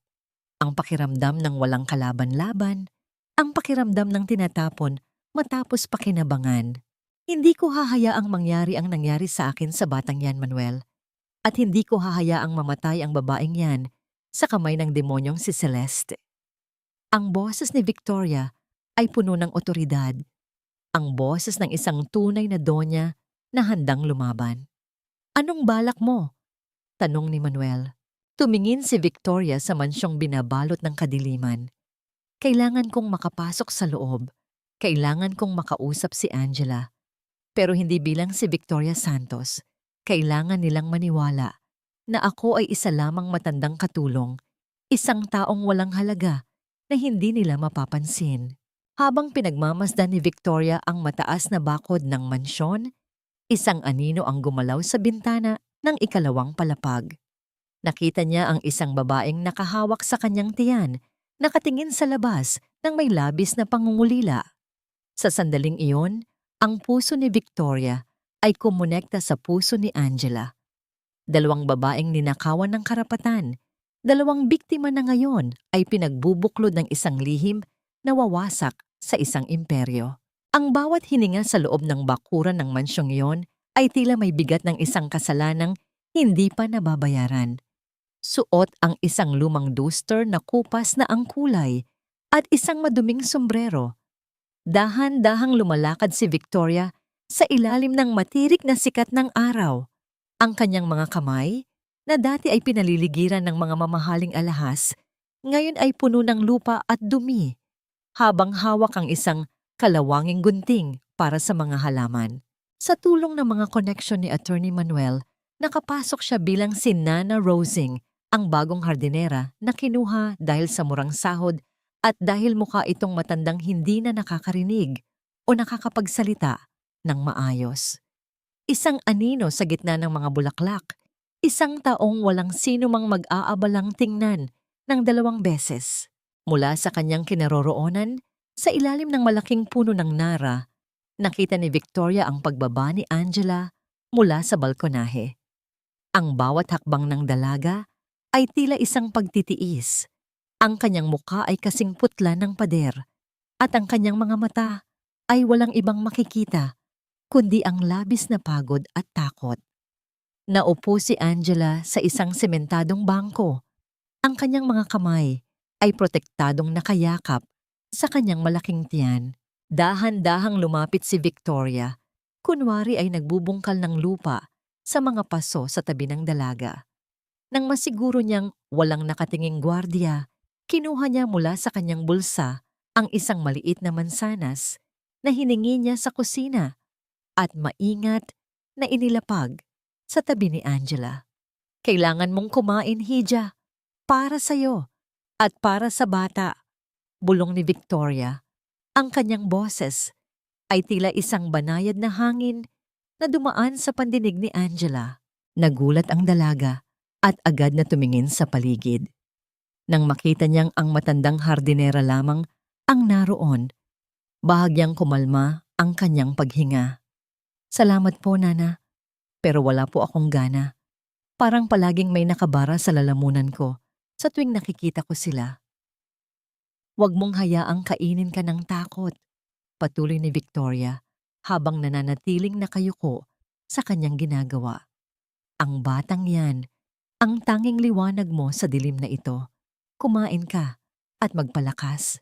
ang pakiramdam ng walang kalaban-laban, ang pakiramdam ng tinatapon matapos pakinabangan. Hindi ko hahayaang mangyari ang nangyari sa akin sa batang yan, Manuel. At hindi ko hahayaang mamatay ang babaeng yan sa kamay ng demonyong si Celeste. Ang boses ni Victoria ay puno ng otoridad. Ang boses ng isang tunay na donya na handang lumaban. Anong balak mo? Tanong ni Manuel. Tumingin si Victoria sa mansyong binabalot ng kadiliman. Kailangan kong makapasok sa loob. Kailangan kong makausap si Angela. Pero hindi bilang si Victoria Santos. Kailangan nilang maniwala na ako ay isa lamang matandang katulong, isang taong walang halaga na hindi nila mapapansin. Habang pinagmamasdan ni Victoria ang mataas na bakod ng mansyon, isang anino ang gumalaw sa bintana ng ikalawang palapag. Nakita niya ang isang babaeng nakahawak sa kanyang tiyan, nakatingin sa labas ng may labis na pangungulila. Sa sandaling iyon, ang puso ni Victoria ay kumonekta sa puso ni Angela. 2 babaeng ninakawan ng karapatan, 2 biktima na ngayon ay pinagbubuklod ng isang lihim na wawasak sa isang imperyo. Ang bawat hininga sa loob ng bakuran ng mansyong iyon ay tila may bigat ng isang kasalanang hindi pa nababayaran. Suot ang isang lumang duster na kupas na ang kulay at isang maduming sombrero. Dahan-dahang lumalakad si Victoria sa ilalim ng matirik na sikat ng araw. Ang kanyang mga kamay, na dati ay pinaliligiran ng mga mamahaling alahas, ngayon ay puno ng lupa at dumi, habang hawak ang isang kalawanging gunting para sa mga halaman. Sa tulong ng mga koneksyon ni Attorney Manuel, nakapasok siya bilang si Nana Rosing, ang bagong hardinera na kinuha dahil sa murang sahod at dahil mukha itong matandang hindi na nakakarinig o nakakapagsalita ng maayos. Isang anino sa gitna ng mga bulaklak, isang taong walang sino mang mag-aabalang tingnan ng 2 beses. Mula sa kanyang kinaroroonan, sa ilalim ng malaking puno ng nara, nakita ni Victoria ang pagbaba ni Angela mula sa balkonahe. Ang bawat hakbang ng dalaga ay tila isang pagtitiis. Ang kanyang muka ay kasing putla ng pader at ang kanyang mga mata ay walang ibang makikita kundi ang labis na pagod at takot. Naupo si Angela sa isang sementadong bangko. Ang kanyang mga kamay ay protektadong nakayakap sa kanyang malaking tiyan. Dahan-dahang lumapit si Victoria, kunwari ay nagbubungkal ng lupa sa mga paso sa tabi ng dalaga. Nang masiguro niyang walang nakatinging gwardiya, kinuha niya mula sa kanyang bulsa ang isang maliit na mansanas na hiningi niya sa kusina at maingat na inilapag sa tabi ni Angela. Kailangan mong kumain, Hija, para sa'yo at para sa bata, bulong ni Victoria. Ang kanyang boses ay tila isang banayad na hangin na dumaan sa pandinig ni Angela. Nagulat ang dalaga at agad na tumingin sa paligid. Nang makita niyang ang matandang hardinera lamang ang naroon, bahagyang kumalma ang kanyang paghinga. Salamat po, Nana, pero wala po akong gana. Parang palaging may nakabara sa lalamunan ko sa tuwing nakikita ko sila. Huwag mong hayaang kainin ka ng takot, patuloy ni Victoria habang nananatiling nakayuko sa kanyang ginagawa. Ang batang yan, ang tanging liwanag mo sa dilim na ito. Kumain ka at magpalakas.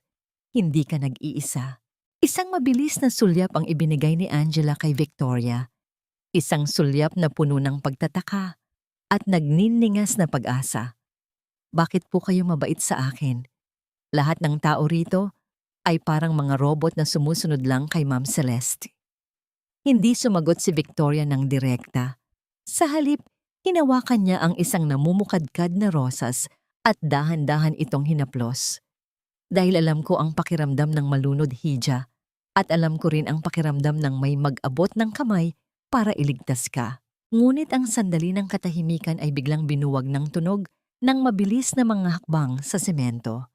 Hindi ka nag-iisa. Isang mabilis na sulyap ang ibinigay ni Angela kay Victoria. Isang sulyap na puno ng pagtataka at nagninningas na pag-asa. Bakit po kayo mabait sa akin? Lahat ng tao rito ay parang mga robot na sumusunod lang kay Ma'am Celeste. Hindi sumagot si Victoria ng direkta. Sa halip, hinawakan niya ang isang namumukadkad na rosas at dahan-dahan itong hinaplos. Dahil alam ko ang pakiramdam ng malunod, Hija, at alam ko rin ang pakiramdam ng may mag-abot ng kamay para iligtas ka. Ngunit ang sandali ng katahimikan ay biglang binuwag ng tunog ng mabilis na mga hakbang sa semento.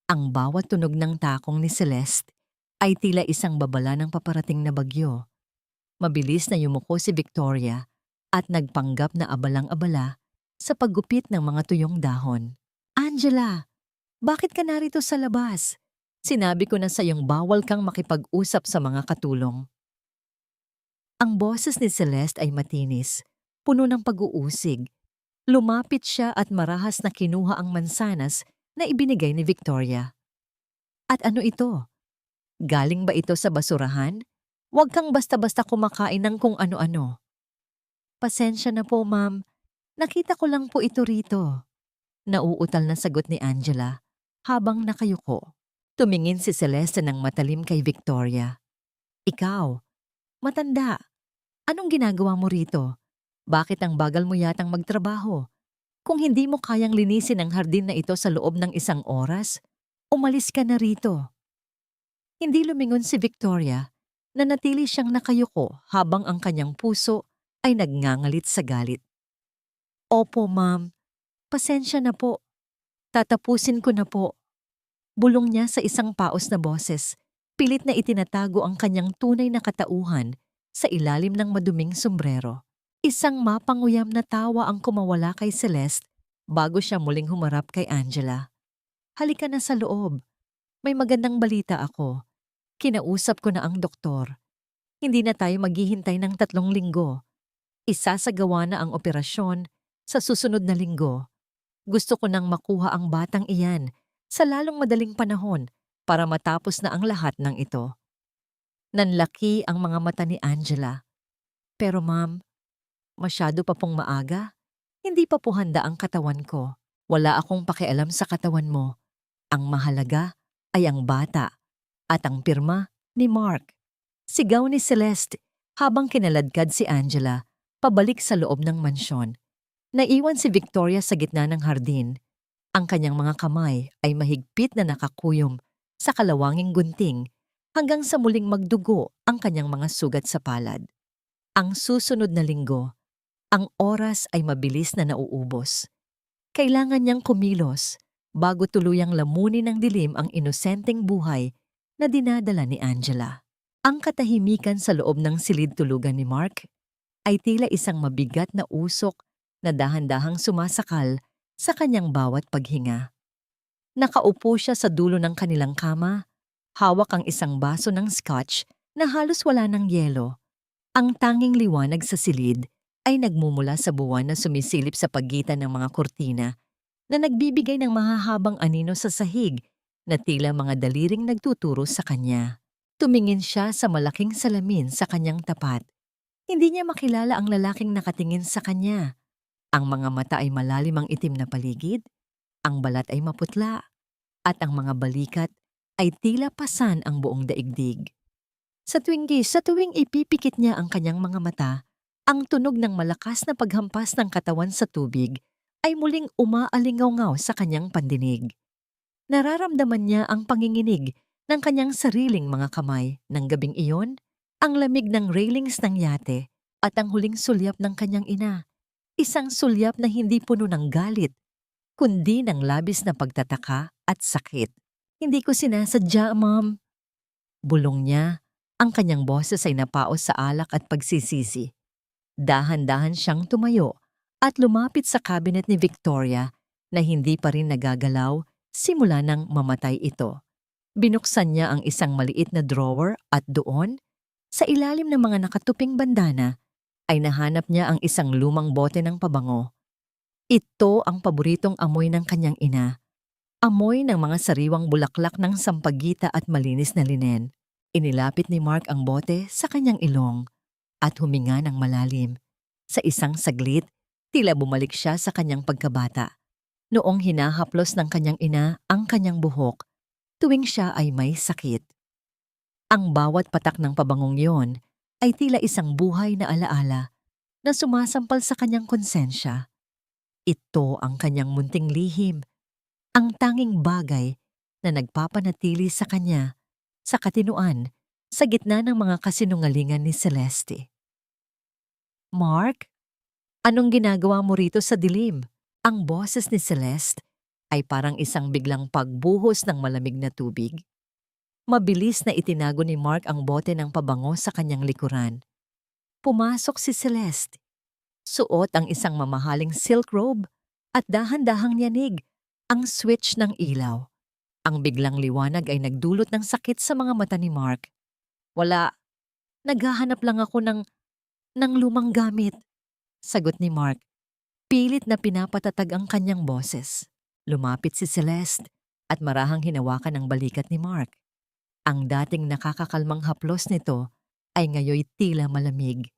Ang bawat tunog ng takong ni Celeste ay tila isang babala ng paparating na bagyo. Mabilis na yumuko si Victoria at nagpanggap na abalang-abala sa paggupit ng mga tuyong dahon. Angela, bakit ka narito sa labas? Sinabi ko na sa iyong bawal kang makipag-usap sa mga katulong. Ang boses ni Celeste ay matinis, puno ng pag-uusig. Lumapit siya at marahas na kinuha ang mansanas na ibinigay ni Victoria. At ano ito? Galing ba ito sa basurahan? Huwag kang basta-basta kumakain ng kung ano-ano. Pasensya na po, ma'am. Nakita ko lang po ito rito. Nauutal na sagot ni Angela habang nakayuko. Tumingin si Celeste ng matalim kay Victoria. Ikaw, matanda, anong ginagawa mo rito? Bakit ang bagal mo yatang magtrabaho? Kung hindi mo kayang linisin ang hardin na ito sa loob ng 1 oras, umalis ka na rito. Hindi lumingon si Victoria. Nanatili siyang nakayuko habang ang kanyang puso ay nagngangalit sa galit. Opo, ma'am. Pasensya na po. Tatapusin ko na po. Bulong niya sa isang paos na boses. Pilit na itinatago ang kanyang tunay na katauhan sa ilalim ng maduming sombrero. Isang mapanguyam na tawa ang kumawala kay Celeste bago siya muling humarap kay Angela. Halika na sa loob. May magandang balita ako. Kinausap ko na ang doktor. Hindi na tayo maghihintay ng 3 linggo. Isasagawa na ang operasyon sa susunod na linggo. Gusto ko nang makuha ang batang iyan sa lalong madaling panahon para matapos na ang lahat ng ito. Nanlaki ang mga mata ni Angela. Pero ma'am, masyado pa pong maaga. Hindi pa po handa ang katawan ko. Wala akong pakialam sa katawan mo. Ang mahalaga ay ang bata at ang pirma ni Mark. Sigaw ni Celeste habang kinaladkad si Angela pabalik sa loob ng mansyon. Naiwan si Victoria sa gitna ng hardin. Ang kanyang mga kamay ay mahigpit na nakakuyom sa kalawanging gunting hanggang sa muling magdugo ang kanyang mga sugat sa palad. Ang susunod na linggo, ang oras ay mabilis na nauubos. Kailangan niyang kumilos bago tuluyang lamunin ng dilim ang inosenteng buhay na dinadala ni Angela. Ang katahimikan sa loob ng silid-tulugan ni Mark ay tila isang mabigat na usok na dahan-dahang sumasakal sa kanyang bawat paghinga. Nakaupo siya sa dulo ng kanilang kama, hawak ang isang baso ng scotch na halos wala ng yelo. Ang tanging liwanag sa silid ay nagmumula sa buwan na sumisilip sa pagitan ng mga kurtina na nagbibigay ng mahahabang anino sa sahig na tila mga daliring nagtuturo sa kanya. Tumingin siya sa malaking salamin sa kanyang tapat. Hindi niya makilala ang lalaking nakatingin sa kanya. Ang mga mata ay malalim ang itim na paligid, ang balat ay maputla, at ang mga balikat ay tila pasan ang buong daigdig. Sa tuwing ipipikit niya ang kanyang mga mata, ang tunog ng malakas na paghampas ng katawan sa tubig ay muling umaalingaw-ngaw sa kanyang pandinig. Nararamdaman niya ang panginginig ng kanyang sariling mga kamay ng gabing iyon, ang lamig ng railings ng yate at ang huling sulyap ng kanyang ina. Isang sulyap na hindi puno ng galit, kundi ng labis na pagtataka at sakit. Hindi ko sinasadya, ma'am. Bulong niya, ang kanyang boses ay napaos sa alak at pagsisisi. Dahan-dahan siyang tumayo at lumapit sa cabinet ni Victoria na hindi pa rin nagagalaw simula nang mamatay ito. Binuksan niya ang isang maliit na drawer at doon, sa ilalim ng mga nakatuping bandana, ay nahanap niya ang isang lumang bote ng pabango. Ito ang paboritong amoy ng kanyang ina. Amoy ng mga sariwang bulaklak ng sampagita at malinis na linen. Inilapit ni Mark ang bote sa kanyang ilong at huminga ng malalim. Sa isang saglit, tila bumalik siya sa kanyang pagkabata. Noong hinahaplos ng kanyang ina ang kanyang buhok tuwing siya ay may sakit. Ang bawat patak ng pabangong yon ay tila isang buhay na alaala na sumasampal sa kanyang konsensya. Ito ang kanyang munting lihim, ang tanging bagay na nagpapanatili sa kanya sa katinuan sa gitna ng mga kasinungalingan ni Celeste. "Mark, anong ginagawa mo rito sa dilim?" Ang boses ni Celeste ay parang isang biglang pagbuhos ng malamig na tubig. Mabilis na itinago ni Mark ang bote ng pabango sa kanyang likuran. Pumasok si Celeste. Suot ang isang mamahaling silk robe at dahan-dahang yanig ang switch ng ilaw. Ang biglang liwanag ay nagdulot ng sakit sa mga mata ni Mark. "Wala, naghahanap lang ako ng lumang gamit," sagot ni Mark. Pilit na pinapatatag ang kanyang boses. Lumapit si Celeste at marahang hinawakan ang balikat ni Mark. Ang dating nakakakalmang haplos nito ay ngayoy tila malamig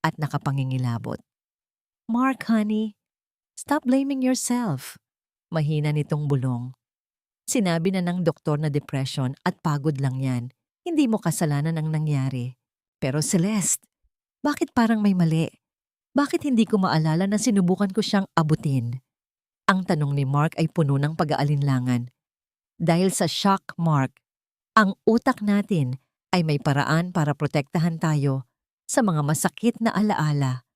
at nakapangingilabot. "Mark, honey, stop blaming yourself." Mahina nitong bulong. "Sinabi na ng doktor na depression at pagod lang yan. Hindi mo kasalanan ang nangyari." "Pero Celeste, bakit parang may mali? Bakit hindi ko maalala na sinubukan ko siyang abutin?" Ang tanong ni Mark ay puno ng pag-aalinlangan. Dahil sa shock, Mark, ang utak natin ay may paraan para protektahan tayo sa mga masakit na alaala.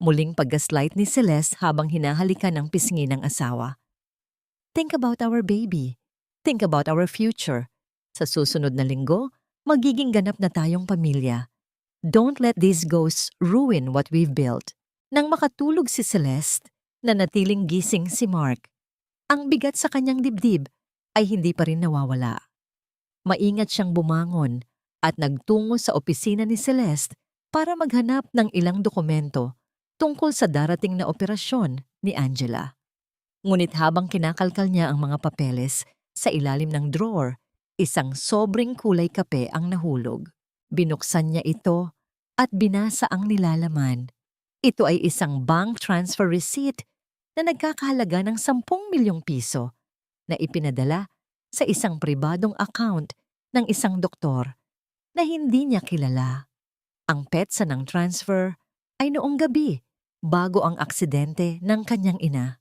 Muling pag-gaslight ni Celeste habang hinahalikan ng pisngi ng asawa. "Think about our baby. Think about our future. Sa susunod na linggo, magiging ganap na tayong pamilya. Don't let these ghosts ruin what we've built." Nang makatulog si Celeste, nanatiling gising si Mark. Ang bigat sa kanyang dibdib ay hindi pa rin nawawala. Maingat siyang bumangon at nagtungo sa opisina ni Celeste para maghanap ng ilang dokumento tungkol sa darating na operasyon ni Angela. Ngunit habang kinakalkal niya ang mga papeles sa ilalim ng drawer, isang sobrang kulay kape ang nahulog. Binuksan niya ito at binasa ang nilalaman. Ito ay isang bank transfer receipt na nagkakahalaga ng 10 milyong piso na ipinadala sa isang pribadong account ng isang doktor na hindi niya kilala. Ang petsa ng transfer ay noong gabi bago ang aksidente ng kanyang ina.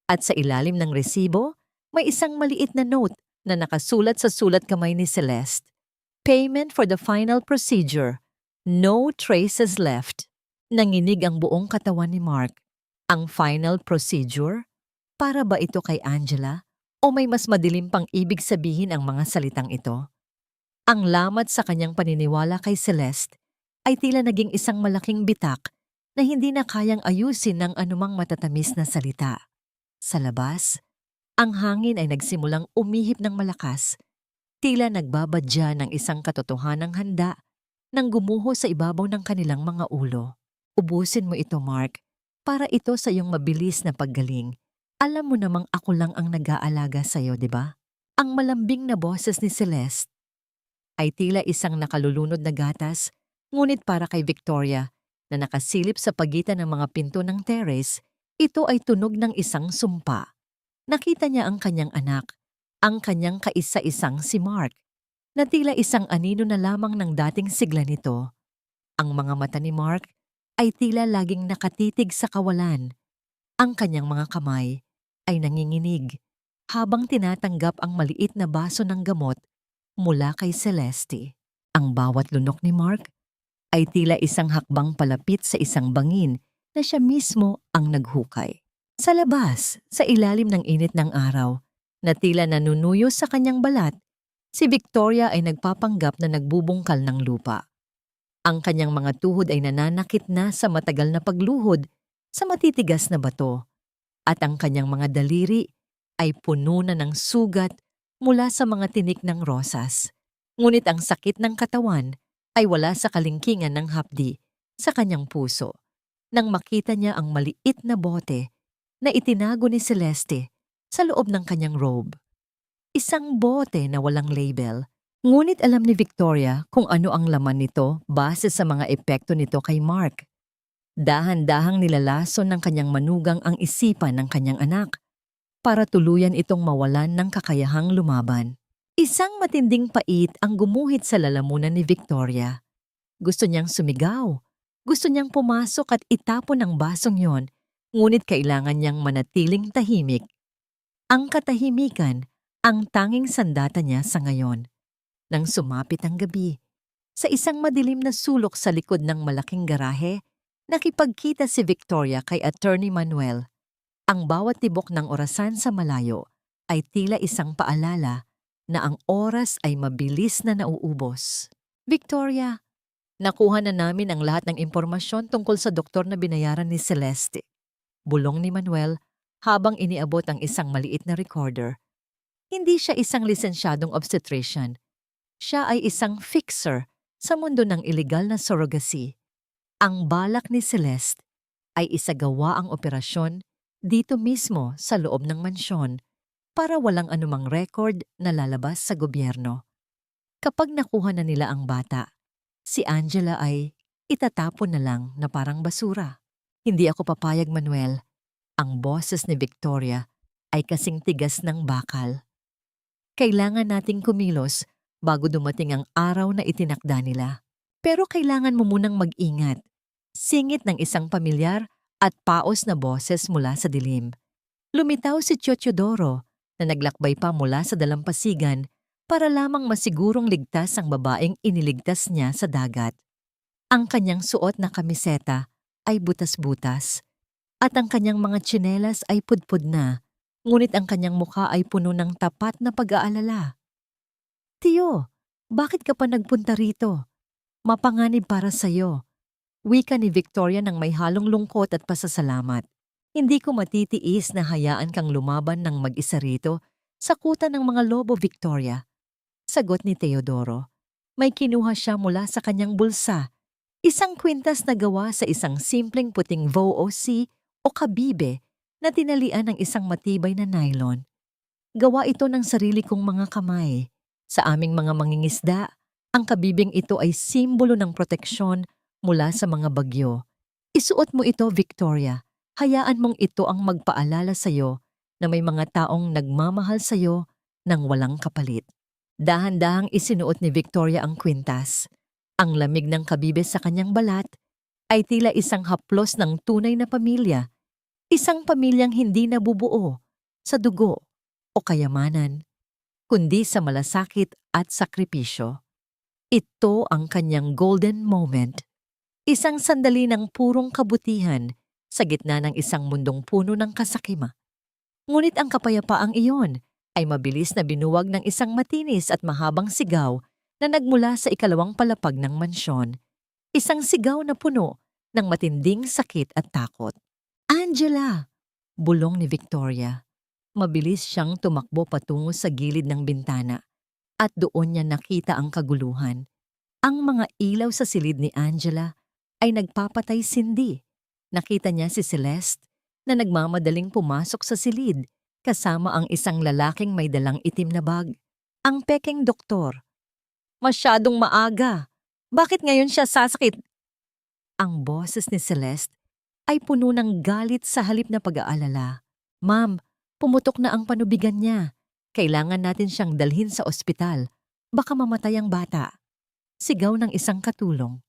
At sa ilalim ng resibo, may isang maliit na note na nakasulat sa sulat kamay ni Celeste. "Payment for the final procedure. No traces left." Nanginig ang buong katawan ni Mark. Ang final procedure? Para ba ito kay Angela? O may mas madilim pang ibig sabihin ang mga salitang ito? Ang lamat sa kanyang paniniwala kay Celeste ay tila naging isang malaking bitak na hindi na kayang ayusin ng anumang matatamis na salita. Sa labas, ang hangin ay nagsimulang umihip ng malakas, tila nagbabadya ng isang katotohanang handa nang gumuho sa ibabaw ng kanilang mga ulo. "Ubusin mo ito, Mark, para ito sa iyong mabilis na paggaling. Alam mo namang ako lang ang nag-aalaga sa iyo, di ba?" Ang malambing na boses ni Celeste ay tila isang nakalulunod na gatas, ngunit para kay Victoria na nakasilip sa pagitan ng mga pinto ng terrace, ito ay tunog ng isang sumpa. Nakita niya ang kanyang anak, ang kanyang kaisa-isang si Mark, na tila isang anino na lamang ng dating sigla nito. Ang mga mata ni Mark ay tila laging nakatitig sa kawalan. Ang kanyang mga kamay ay nanginginig habang tinatanggap ang maliit na baso ng gamot mula kay Celeste. Ang bawat lunok ni Mark ay tila isang hakbang palapit sa isang bangin na siya mismo ang naghukay. Sa labas, sa ilalim ng init ng araw, na tila nanunuyo sa kanyang balat, si Victoria ay nagpapanggap na nagbubungkal ng lupa. Ang kanyang mga tuhod ay nananakit na sa matagal na pagluhod sa matitigas na bato, at ang kanyang mga daliri ay puno na ng sugat mula sa mga tinik ng rosas. Ngunit ang sakit ng katawan ay wala sa kalingkingan ng hapdi sa kanyang puso nang makita niya ang maliit na bote na itinago ni Celeste sa loob ng kanyang robe. Isang bote na walang label. Ngunit alam ni Victoria kung ano ang laman nito base sa mga epekto nito kay Mark. Dahan-dahang nilalason ng kanyang manugang ang isipan ng kanyang anak para tuluyan itong mawalan ng kakayahang lumaban. Isang matinding pait ang gumuhit sa lalamunan ni Victoria. Gusto niyang sumigaw. Gusto niyang pumasok at itapon ang basong yon, ngunit kailangan niyang manatiling tahimik. Ang katahimikan, ang tanging sandata niya sa ngayon. Nang sumapit ang gabi, sa isang madilim na sulok sa likod ng malaking garahe, nakipagkita si Victoria kay Attorney Manuel. Ang bawat tibok ng orasan sa malayo ay tila isang paalala na ang oras ay mabilis na nauubos. Victoria, nakuha na namin ang lahat ng impormasyon tungkol sa doktor na binayaran ni Celeste. Bulong ni Manuel habang iniabot ang isang maliit na recorder. Hindi siya isang lisensyadong obstetrician. Siya ay isang fixer sa mundo ng illegal na surrogacy. Ang balak ni Celeste ay isagawa ang operasyon dito mismo sa loob ng mansyon para walang anumang record na lalabas sa gobyerno. Kapag nakuha na nila ang bata, si Angela ay itatapon na lang na parang basura. Hindi ako papayag, Manuel. Ang boses ni Victoria ay kasing tigas ng bakal. Kailangan nating kumilos bago dumating ang araw na itinakda nila. Pero kailangan mo munang mag-ingat. Singit ng isang pamilyar at paos na boses mula sa dilim. Lumitaw si Teodoro na naglakbay pa mula sa dalampasigan para lamang masigurong ligtas ang babaeng iniligtas niya sa dagat. Ang kanyang suot na kamiseta ay butas-butas at ang kanyang mga tsinelas ay pudpud na, ngunit ang kanyang mukha ay puno ng tapat na pag-aalala. "Tiyo, bakit ka pa nagpunta rito? Mapanganib para sa'yo," wika ni Victoria ng may halong lungkot at pasasalamat. "Hindi ko matitiis na hayaan kang lumaban ng mag-isa rito sa kuta ng mga lobo, Victoria." Sagot ni Teodoro. May kinuha siya mula sa kanyang bulsa. Isang kwintas na gawa sa isang simpleng puting VOC o kabibe na tinalian ng isang matibay na nylon. Gawa ito ng sarili kong mga kamay. Sa aming mga mangingisda, ang kabibing ito ay simbolo ng proteksyon mula sa mga bagyo. Isuot mo ito, Victoria. Hayaan mong ito ang magpaalala sa'yo na may mga taong nagmamahal sa'yo ng walang kapalit. Dahan-dahang isinuot ni Victoria ang kwintas. Ang lamig ng kabibe sa kanyang balat ay tila isang haplos ng tunay na pamilya. Isang pamilyang hindi nabubuo sa dugo o kayamanan, kundi sa malasakit at sakripisyo. Ito ang kanyang golden moment. Isang sandali ng purong kabutihan sa gitna ng isang mundong puno ng kasakima. Ngunit ang kapayapaang iyon ay mabilis na binuwag ng isang matinis at mahabang sigaw na nagmula sa ikalawang palapag ng mansyon. Isang sigaw na puno ng matinding sakit at takot. "Angela!" bulong ni Victoria. Mabilis siyang tumakbo patungo sa gilid ng bintana at doon niya nakita ang kaguluhan. Ang mga ilaw sa silid ni Angela ay nagpapatay-sindi. Nakita niya si Celeste na nagmamadaling pumasok sa silid kasama ang isang lalaking may dalang itim na bag. Ang peking doktor. "Masyadong maaga. Bakit ngayon siya sasakit?" Ang boses ni Celeste ay puno ng galit sa halip na pag-aalala. "Ma'am, pumutok na ang panubigan niya. Kailangan natin siyang dalhin sa ospital. Baka mamatay ang bata." Sigaw ng isang katulong.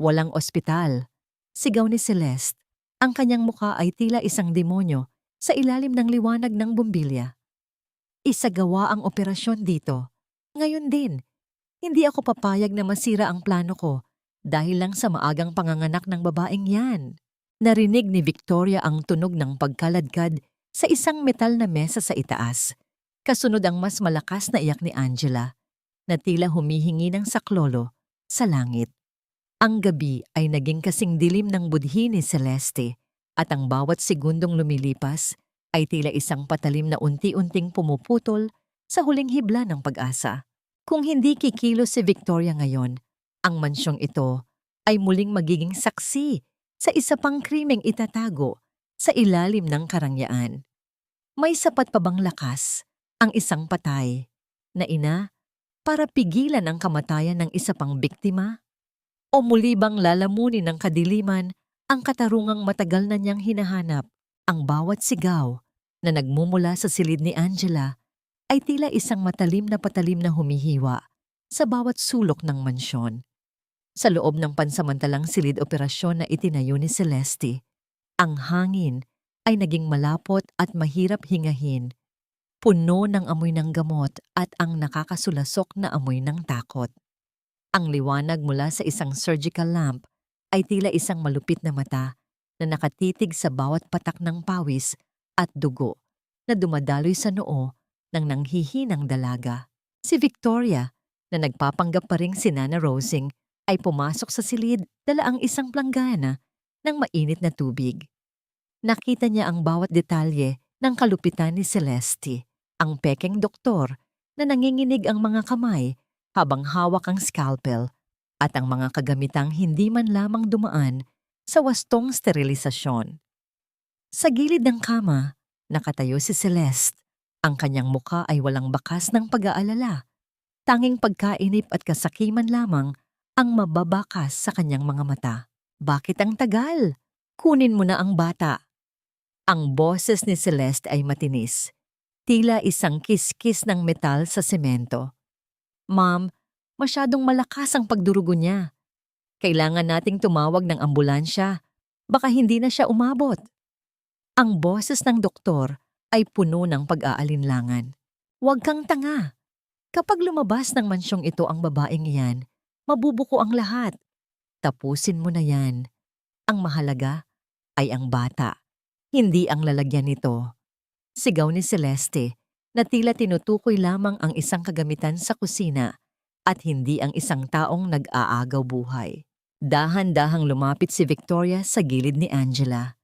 "Walang ospital," sigaw ni Celeste. Ang kanyang mukha ay tila isang demonyo sa ilalim ng liwanag ng bumbilya. "Isagawa ang operasyon dito. Ngayon din. Hindi ako papayag na masira ang plano ko dahil lang sa maagang panganganak ng babaeng yan." Narinig ni Victoria ang tunog ng pagkaladkad sa isang metal na mesa sa itaas. Kasunod ang mas malakas na iyak ni Angela, na tila humihingi ng saklolo sa langit. Ang gabi ay naging kasing dilim ng budhi ni Celeste at ang bawat segundong lumilipas ay tila isang patalim na unti-unting pumuputol sa huling hibla ng pag-asa. Kung hindi kikilos si Victoria ngayon, ang mansyong ito ay muling magiging saksi sa isa pang krimeng itatago sa ilalim ng karangyaan. May sapat pa bang lakas ang isang patay na ina para pigilan ang kamatayan ng isa pang biktima? O muli bang lalamunin ng kadiliman ang katarungang matagal na niyang hinahanap? Ang bawat sigaw na nagmumula sa silid ni Angela ay tila isang matalim na patalim na humihiwa sa bawat sulok ng mansyon. Sa loob ng pansamantalang silid operasyon na itinayo ni Celeste, ang hangin ay naging malapot at mahirap hingahin, puno ng amoy ng gamot at ang nakakasulasok na amoy ng takot. Ang liwanag mula sa isang surgical lamp ay tila isang malupit na mata na nakatitig sa bawat patak ng pawis at dugo na dumadaloy sa noo ng nanghihinang dalaga. Si Victoria, na nagpapanggap pa ring si Nana Rosing, ay pumasok sa silid dala ang isang planggana ng mainit na tubig. Nakita niya ang bawat detalye ng kalupitan ni Celeste, ang pekeng doktor na nanginginig ang mga kamay habang hawak ang scalpel at ang mga kagamitang hindi man lamang dumaan sa wastong sterilisasyon. Sa gilid ng kama, nakatayo si Celeste. Ang kanyang muka ay walang bakas ng pag-aalala. Tanging pagkainip at kasakiman lamang ang mababakas sa kanyang mga mata. Bakit ang tagal? Kunin mo na ang bata. Ang boses ni Celeste ay matinis. Tila isang kiskis ng metal sa semento. Ma'am, masyadong malakas ang pagdurugo niya. Kailangan nating tumawag ng ambulansya. Baka hindi na siya umabot. Ang boses ng doktor ay puno ng pag-aalinlangan. Huwag kang tanga. Kapag lumabas ng mansyong ito ang babaeng iyan, mabubuko ang lahat. Tapusin mo na yan. Ang mahalaga ay ang bata, hindi ang lalagyan nito. Sigaw ni Celeste na tila tinutukoy lamang ang isang kagamitan sa kusina at hindi ang isang taong nag-aagaw buhay. Dahan-dahang lumapit si Victoria sa gilid ni Angela.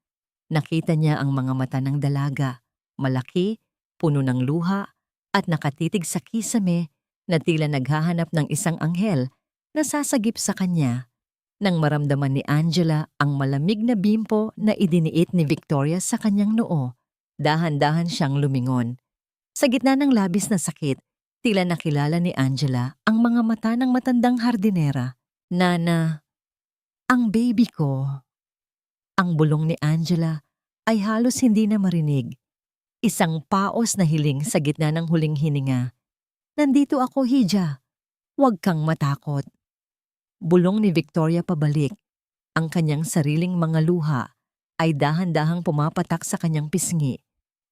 Nakita niya ang mga mata ng dalaga, malaki, puno ng luha, at nakatitig sa kisame na tila naghahanap ng isang anghel na sasagip sa kanya. Nang maramdaman ni Angela ang malamig na bimpo na idiniit ni Victoria sa kanyang noo, dahan-dahan siyang lumingon. Sa gitna ng labis na sakit, tila nakilala ni Angela ang mga mata ng matandang hardinera. Nana, ang baby ko. Ang bulong ni Angela ay halos hindi na marinig. Isang paos na hiling sa gitna ng huling hininga. Nandito ako, Hija. Huwag kang matakot. Bulong ni Victoria pabalik. Ang kanyang sariling mga luha ay dahan-dahang pumapatak sa kanyang pisngi,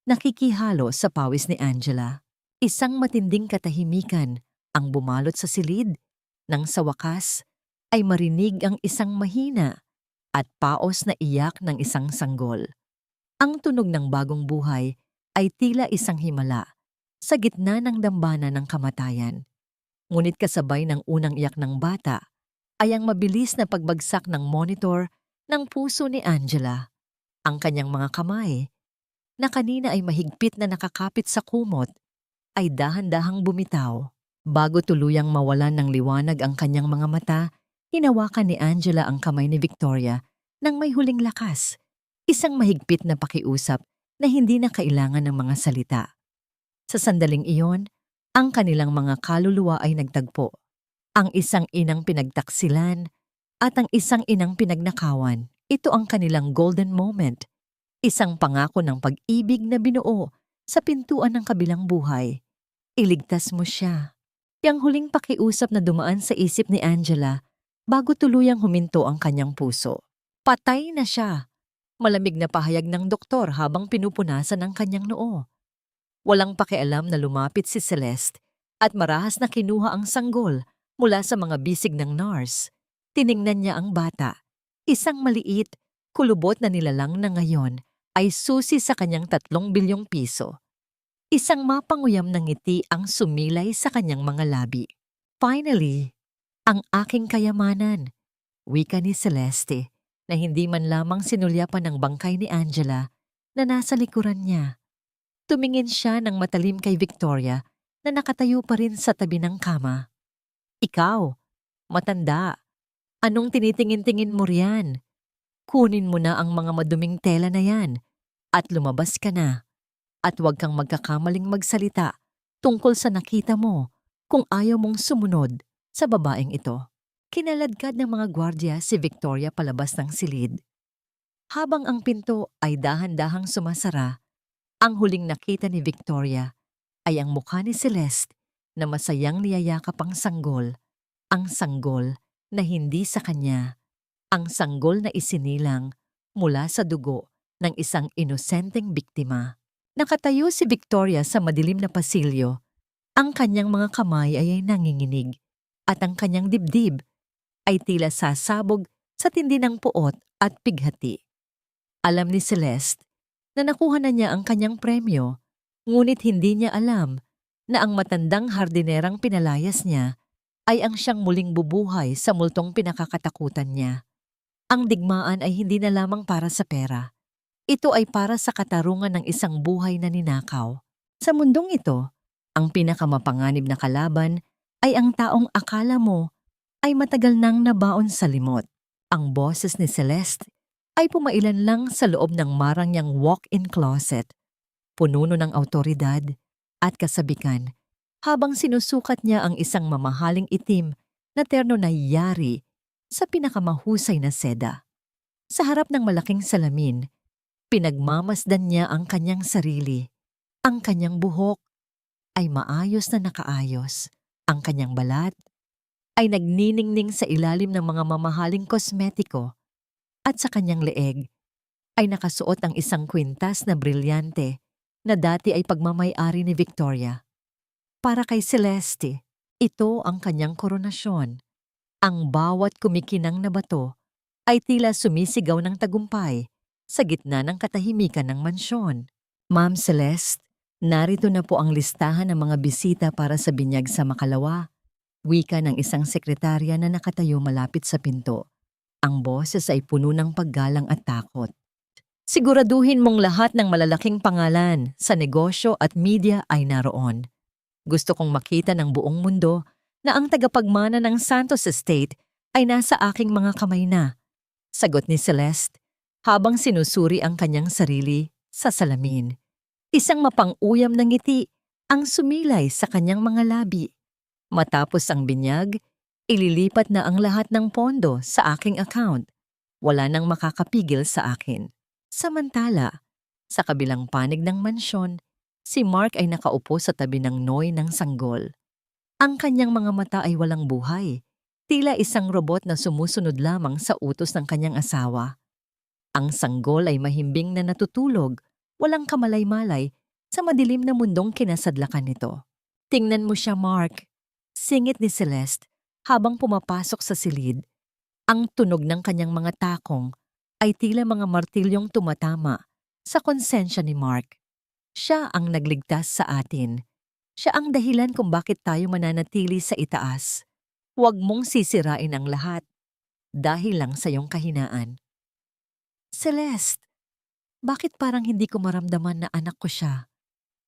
nakikihalo sa pawis ni Angela. Isang matinding katahimikan ang bumalot sa silid nang sa wakas ay marinig ang isang mahina at paos na iyak ng isang sanggol. Ang tunog ng bagong buhay ay tila isang himala sa gitna ng dambana ng kamatayan. Ngunit kasabay ng unang iyak ng bata ay ang mabilis na pagbagsak ng monitor ng puso ni Angela. Ang kanyang mga kamay, na kanina ay mahigpit na nakakapit sa kumot, ay dahan-dahang bumitaw. Bago tuluyang mawalan ng liwanag ang kanyang mga mata, hinawakan ni Angela ang kamay ni Victoria nang may huling lakas. Isang mahigpit na pakiusap na hindi na kailangan ng mga salita. Sa sandaling iyon, ang kanilang mga kaluluwa ay nagtagpo. Ang isang inang pinagtaksilan at ang isang inang pinagnakawan. Ito ang kanilang golden moment. Isang pangako ng pag-ibig na binuo sa pintuan ng kabilang buhay. Iligtas mo siya. Yang huling pakiusap na dumaan sa isip ni Angela bago tuluyang huminto ang kanyang puso. Patay na siya. Malamig na pahayag ng doktor habang pinupunasan ang kanyang noo. Walang pakialam na lumapit si Celeste at marahas na kinuha ang sanggol mula sa mga bisig ng nurse. Tiningnan niya ang bata. Isang maliit, kulubot na nilalang na ngayon ay susi sa kanyang 3 bilyong piso. Isang mapanguyam na ngiti ang sumilay sa kanyang mga labi. Finally, ang aking kayamanan, wika ni Celeste, na hindi man lamang sinulyapan ng bangkay ni Angela na nasa likuran niya. Tumingin siya ng matalim kay Victoria na nakatayo pa rin sa tabi ng kama. Ikaw, matanda, anong tinitingin-tingin mo riyan? Kunin mo na ang mga maduming tela na yan at lumabas ka na. At huwag kang magkakamaling magsalita tungkol sa nakita mo kung ayaw mong sumunod sa babaeng ito. Kinaladkad ng mga gwardya si Victoria palabas ng silid. Habang ang pinto ay dahan-dahang sumasara, ang huling nakita ni Victoria ay ang mukha ni Celeste na masayang niyayakap ang sanggol na hindi sa kanya, ang sanggol na isinilang mula sa dugo ng isang inosenteng biktima. Nakatayo si Victoria sa madilim na pasilyo. Ang kanyang mga kamay ay nanginginig at ang kanyang dibdib ay tila sasabog sa tindi ng puot at pighati. Alam ni Celeste na nakuha na niya ang kanyang premyo, ngunit hindi niya alam na ang matandang hardinerang pinalayas niya ay ang siyang muling bubuhay sa multong pinakakatakutan niya. Ang digmaan ay hindi na lamang para sa pera. Ito ay para sa katarungan ng isang buhay na ninakaw. Sa mundong ito, ang pinakamapanganib na kalaban ay ang taong akala mo ay matagal nang nabaon sa limot. Ang boses ni Celeste ay pumailan lang sa loob ng marang niyang walk-in closet, pununo ng awtoridad at kasabikan, habang sinusukat niya ang isang mamahaling itim na terno na yari sa pinakamahusay na seda. Sa harap ng malaking salamin, pinagmamasdan niya ang kanyang sarili. Ang kanyang buhok ay maayos na nakaayos. Ang kanyang balat ay nagniningning sa ilalim ng mga mamahaling kosmetiko at sa kanyang leeg ay nakasuot ang isang kwintas na brilyante na dati ay pagmamay-ari ni Victoria. Para kay Celeste, ito ang kanyang koronasyon. Ang bawat kumikinang na bato ay tila sumisigaw ng tagumpay sa gitna ng katahimikan ng mansyon. Ma'am Celeste, narito na po ang listahan ng mga bisita para sa binyag sa Makalawa. Wika ng isang sekretarya na nakatayo malapit sa pinto. Ang boses ay puno ng paggalang at takot. Siguraduhin mong lahat ng malalaking pangalan sa negosyo at media ay naroon. Gusto kong makita ng buong mundo na ang tagapagmana ng Santos Estate ay nasa aking mga kamay na. Sagot ni Celeste habang sinusuri ang kanyang sarili sa salamin. Isang mapang-uyam na ngiti ang sumilay sa kanyang mga labi. Matapos ang binyag, ililipat na ang lahat ng pondo sa aking account. Wala nang makakapigil sa akin. Samantala, sa kabilang panig ng mansyon, si Mark ay nakaupo sa tabi ng noy ng sanggol. Ang kanyang mga mata ay walang buhay, tila isang robot na sumusunod lamang sa utos ng kanyang asawa. Ang sanggol ay mahimbing na natutulog, walang kamalay-malay sa madilim na mundong kinasadlakan nito. Tingnan mo siya, Mark. Singit ni Celeste habang pumapasok sa silid. Ang tunog ng kanyang mga takong ay tila mga martilyong tumatama sa konsensya ni Mark. Siya ang nagligtas sa atin. Siya ang dahilan kung bakit tayo mananatili sa itaas. Huwag mong sisirain ang lahat dahil lang sa iyong kahinaan. Celeste, bakit parang hindi ko maramdaman na anak ko siya?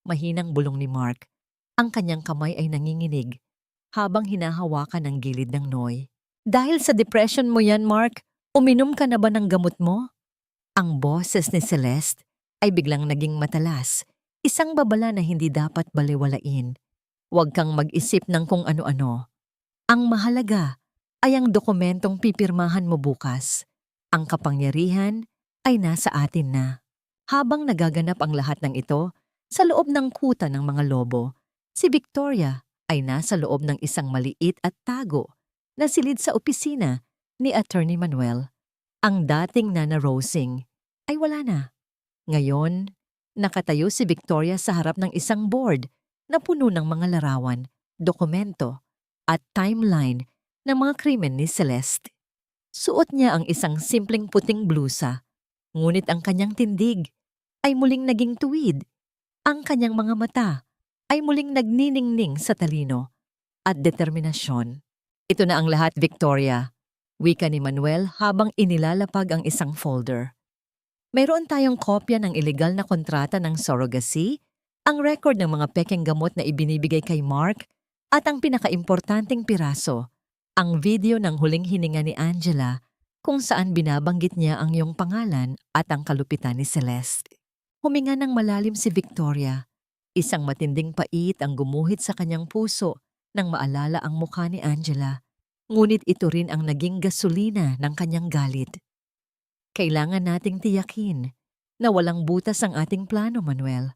Mahinang bulong ni Mark. Ang kanyang kamay ay nanginginig habang hinahawakan ang gilid ng noy. Dahil sa depression mo yan, Mark, uminom ka na ba ng gamot mo? Ang boses ni Celeste ay biglang naging matalas, isang babala na hindi dapat baliwalain. Huwag kang mag-isip ng kung ano-ano. Ang mahalaga ay ang dokumentong pipirmahan mo bukas. Ang kapangyarihan ay nasa atin na. Habang nagaganap ang lahat ng ito, sa loob ng kuta ng mga lobo, si Victoria ay nasa loob ng isang maliit at tago na silid sa opisina ni Attorney Manuel. Ang dating Nana Rosing ay wala na. Ngayon, nakatayo si Victoria sa harap ng isang board na puno ng mga larawan, dokumento at timeline ng mga krimen ni Celeste. Suot niya ang isang simpleng puting blusa, ngunit ang kanyang tindig ay muling naging tuwid. Ang kanyang mga mata ay muling nagniningning sa talino at determinasyon. Ito na ang lahat, Victoria, wika ni Manuel habang inilalapag ang isang folder. Mayroon tayong kopya ng ilegal na kontrata ng surrogacy, ang record ng mga pekeng gamot na ibinibigay kay Mark, at ang pinakaimportanteng piraso, ang video ng huling hininga ni Angela kung saan binabanggit niya ang iyong pangalan at ang kalupitan ni Celeste. Huminga ng malalim si Victoria. Isang matinding pait ang gumuhit sa kanyang puso nang maalala ang mukha ni Angela. Ngunit ito rin ang naging gasolina ng kanyang galit. Kailangan nating tiyakin na walang butas ang ating plano, Manuel.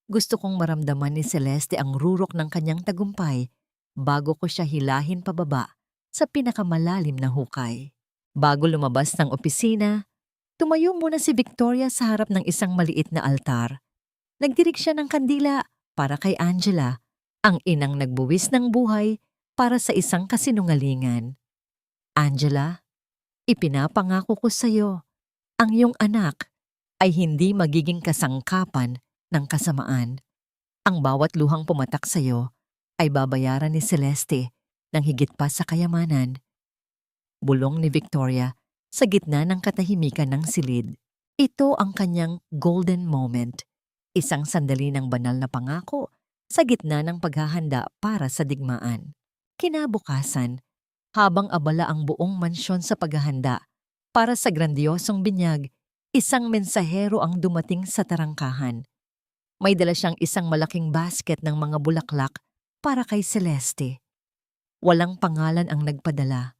Gusto kong maramdaman ni Celeste ang rurok ng kanyang tagumpay bago ko siya hilahin pababa sa pinakamalalim na hukay. Bago lumabas ng opisina, tumayo muna si Victoria sa harap ng isang maliit na altar. Nagdirik siya ng kandila para kay Angela, ang inang nagbuwis ng buhay para sa isang kasinungalingan. Angela, ipinapangako ko sa iyo, ang iyong anak ay hindi magiging kasangkapan ng kasamaan. Ang bawat luhang pumatak sa iyo ay babayaran ni Celeste ng higit pa sa kayamanan. Bulong ni Victoria sa gitna ng katahimikan ng silid. Ito ang kanyang golden moment, isang sandali ng banal na pangako sa gitna ng paghahanda para sa digmaan. Kinabukasan, habang abala ang buong mansyon sa paghahanda para sa grandiosong binyag, isang mensahero ang dumating sa tarangkahan. May dala siyang isang malaking basket ng mga bulaklak para kay Celeste. Walang pangalan ang nagpadala.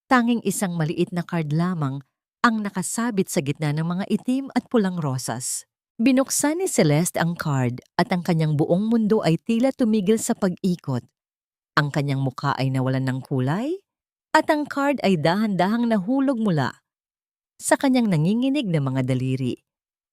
Tanging isang maliit na card lamang ang nakasabit sa gitna ng mga itim at pulang rosas. Binuksan ni Celeste ang card at ang kanyang buong mundo ay tila tumigil sa pag-ikot. Ang kanyang mukha ay nawalan ng kulay at ang card ay dahan-dahang nahulog mula sa kanyang nanginginig na mga daliri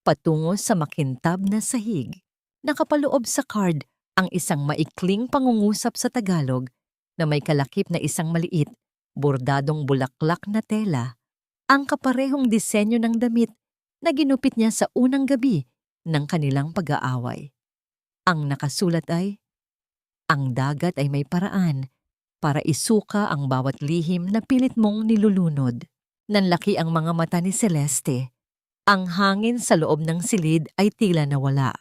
patungo sa makintab na sahig. Nakapaloob sa card ang isang maikling pangungusap sa Tagalog na may kalakip na isang maliit, bordadong bulaklak na tela, ang kaparehong disenyo ng damit na ginupit niya sa unang gabi ng kanilang pag-aaway. Ang nakasulat ay, "Ang dagat ay may paraan para isuka ang bawat lihim na pilit mong nilulunod." Nanlaki ang mga mata ni Celeste. Ang hangin sa loob ng silid ay tila nawala.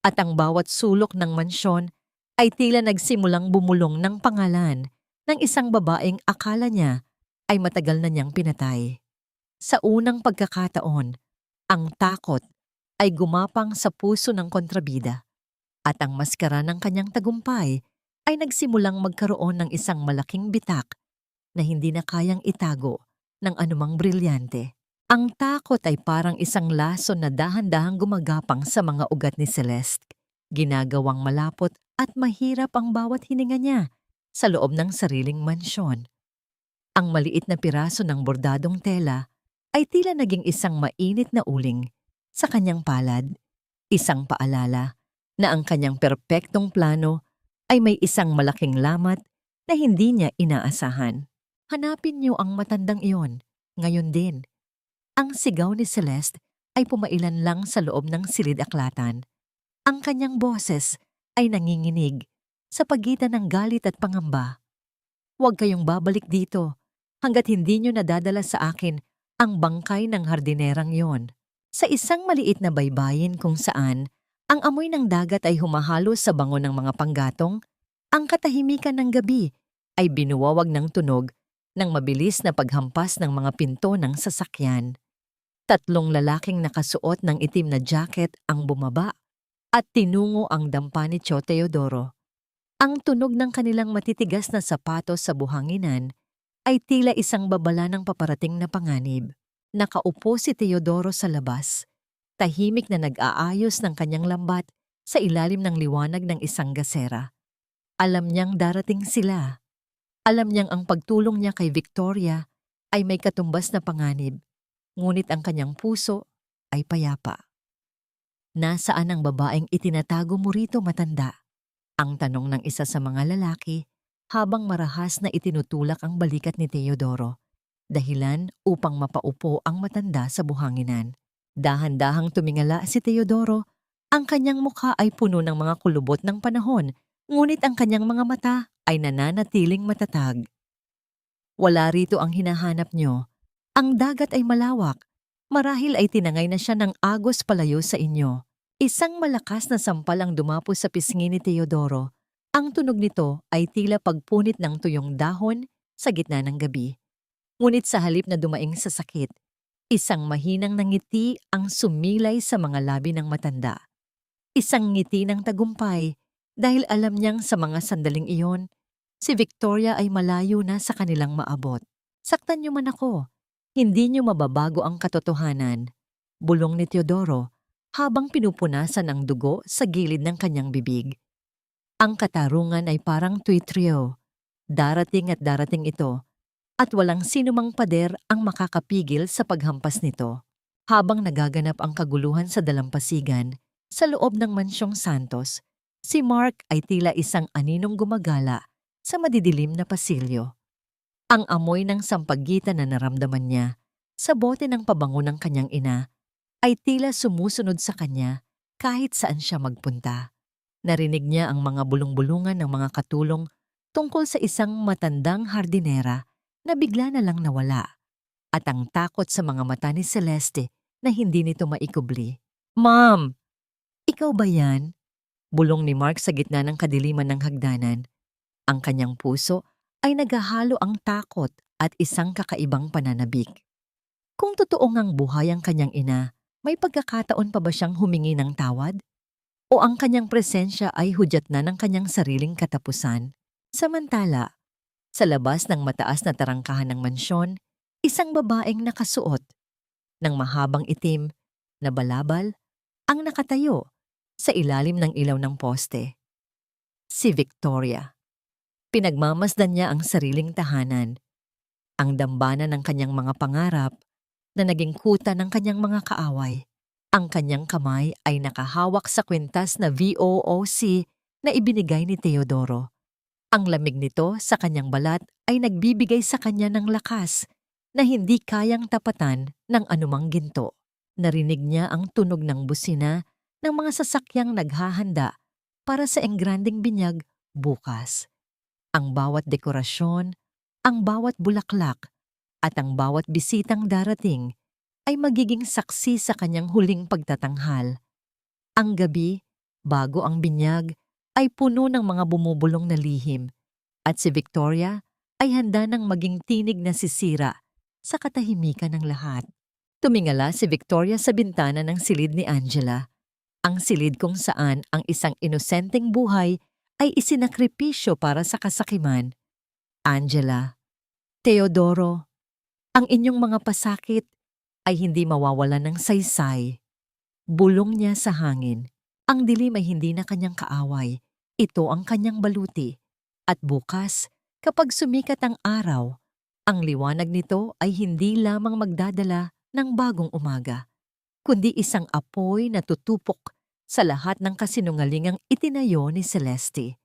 At ang bawat sulok ng mansyon ay tila nagsimulang bumulong ng pangalan ng isang babaeng akala niya ay matagal na niyang pinatay. Sa unang pagkakataon, ang takot ay gumapang sa puso ng kontrabida at ang maskara ng kanyang tagumpay ay nagsimulang magkaroon ng isang malaking bitak na hindi na kayang itago ng anumang brilyante. Ang takot ay parang isang lason na dahan-dahang gumagapang sa mga ugat ni Celeste. Ginagawang malapot at mahirap ang bawat hininga niya sa loob ng sariling mansyon. Ang maliit na piraso ng bordadong tela ay tila naging isang mainit na uling sa kanyang palad, isang paalala na ang kanyang perpektong plano ay may isang malaking lamat na hindi niya inaasahan. Hanapin niyo ang matandang iyon, ngayon din. Ang sigaw ni Celeste ay pumailan lang sa loob ng silid-aklatan. Ang kanyang boses ay nanginginig sa pagitan ng galit at pangamba. Huwag kayong babalik dito hanggat hindi nyo nadadala sa akin ang bangkay ng hardinerang yon. Sa isang maliit na baybayin kung saan ang amoy ng dagat ay humahalo sa bango ng mga panggatong, ang katahimikan ng gabi ay binuwawag ng tunog ng mabilis na paghampas ng mga pinto ng sasakyan. 3 lalaking nakasuot ng itim na jacket ang bumaba at tinungo ang dampa ni Tio Teodoro. Ang tunog ng kanilang matitigas na sapatos sa buhanginan ay tila isang babala ng paparating na panganib. Nakaupo si Teodoro sa labas, tahimik na nag-aayos ng kanyang lambat sa ilalim ng liwanag ng isang gasera. Alam niyang darating sila. Alam niyang ang pagtulong niya kay Victoria ay may katumbas na panganib. Ngunit ang kanyang puso ay payapa. Nasaan ang babaeng itinatago mo rito, matanda? Ang tanong ng isa sa mga lalaki habang marahas na itinutulak ang balikat ni Teodoro, dahilan upang mapaupo ang matanda sa buhanginan. Dahan-dahang tumingala si Teodoro, ang kanyang mukha ay puno ng mga kulubot ng panahon, ngunit ang kanyang mga mata ay nananatiling matatag. Wala rito ang hinahanap niyo. Ang dagat ay malawak. Marahil ay tinangay na siya ng agos palayo sa inyo. Isang malakas na sampal ang dumapo sa pisngi ni Teodoro. Ang tunog nito ay tila pagpunit ng tuyong dahon sa gitna ng gabi. Ngunit sa halip na dumaing sa sakit, isang mahinang ngiti ang sumilay sa mga labi ng matanda. Isang ngiti ng tagumpay dahil alam niyang sa mga sandaling iyon, si Victoria ay malayo na sa kanilang maabot. Saktan niyo man ako, hindi niyo mababago ang katotohanan. Bulong ni Teodoro habang pinupunasan ang dugo sa gilid ng kanyang bibig. Ang katarungan ay parang tuitrio. Darating at darating ito at walang sinumang pader ang makakapigil sa paghampas nito. Habang nagaganap ang kaguluhan sa dalampasigan, sa loob ng Mansyong Santos, si Mark ay tila isang aninong gumagala sa madidilim na pasilyo. Ang amoy ng sampagitan na naramdaman niya sa bote ng pabango ng kanyang ina ay tila sumusunod sa kanya kahit saan siya magpunta. Narinig niya ang mga bulong-bulungan ng mga katulong tungkol sa isang matandang hardinera na bigla na lang nawala at ang takot sa mga mata ni Celeste na hindi nito maikubli. "Ma'am, ikaw ba yan?" Bulong ni Mark sa gitna ng kadiliman ng hagdanan. Ang kanyang puso ay naghahalo ang takot at isang kakaibang pananabik. Kung totoo ngang buhay ang kanyang ina, may pagkakataon pa ba siyang humingi ng tawad? O ang kanyang presensya ay hudyat na ng kanyang sariling katapusan? Samantala, sa labas ng mataas na tarangkahan ng mansyon, isang babaeng nakasuot ng mahabang itim na balabal ang nakatayo sa ilalim ng ilaw ng poste. Si Victoria. Pinagmamasdan niya ang sariling tahanan, ang dambana ng kanyang mga pangarap na naging kuta ng kanyang mga kaaway. Ang kanyang kamay ay nakahawak sa kwintas na VOOC na ibinigay ni Teodoro. Ang lamig nito sa kanyang balat ay nagbibigay sa kanya ng lakas na hindi kayang tapatan ng anumang ginto. Narinig niya ang tunog ng busina ng mga sasakyang naghahanda para sa engranding binyag bukas. Ang bawat dekorasyon, ang bawat bulaklak, at ang bawat bisitang darating ay magiging saksi sa kanyang huling pagtatanghal. Ang gabi, bago ang binyag, ay puno ng mga bumubulong na lihim at si Victoria ay handa ng maging tinig na sisira sa katahimikan ng lahat. Tumingala si Victoria sa bintana ng silid ni Angela, ang silid kung saan ang isang inosenteng buhay ay isinakripisyo para sa kasakiman. "Angela, Teodoro, ang inyong mga pasakit ay hindi mawawalan ng saysay." Bulong niya sa hangin. Ang dilim ay hindi na kanyang kaaway. Ito ang kanyang baluti. At bukas, kapag sumikat ang araw, ang liwanag nito ay hindi lamang magdadala ng bagong umaga, kundi isang apoy na tutupok sa lahat ng kasinungalingang itinayo ni Celeste.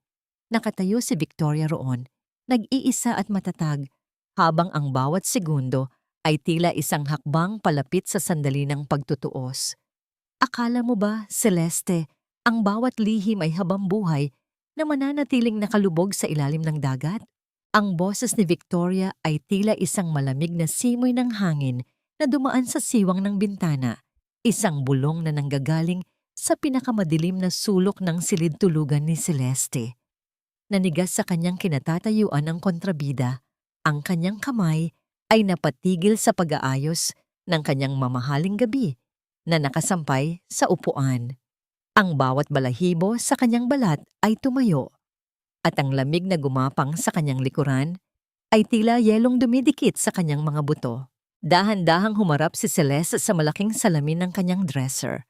Nakatayo si Victoria roon, nag-iisa at matatag, habang ang bawat segundo ay tila isang hakbang palapit sa sandali ng pagtutuos. Akala mo ba, Celeste, ang bawat lihim ay habambuhay na mananatiling nakalubog sa ilalim ng dagat? Ang boses ni Victoria ay tila isang malamig na simoy ng hangin na dumaan sa siwang ng bintana, isang bulong na nanggagaling sa pinakamadilim na sulok ng silid tulugan ni Celeste. Nanigas sa kanyang kinatatayuan ang kontrabida, ang kanyang kamay ay napatigil sa pag-aayos ng kanyang mamahaling gabi na nakasampay sa upuan. Ang bawat balahibo sa kanyang balat ay tumayo, at ang lamig na gumapang sa kanyang likuran ay tila yelong dumidikit sa kanyang mga buto. Dahan-dahang humarap si Celeste sa malaking salamin ng kanyang dresser.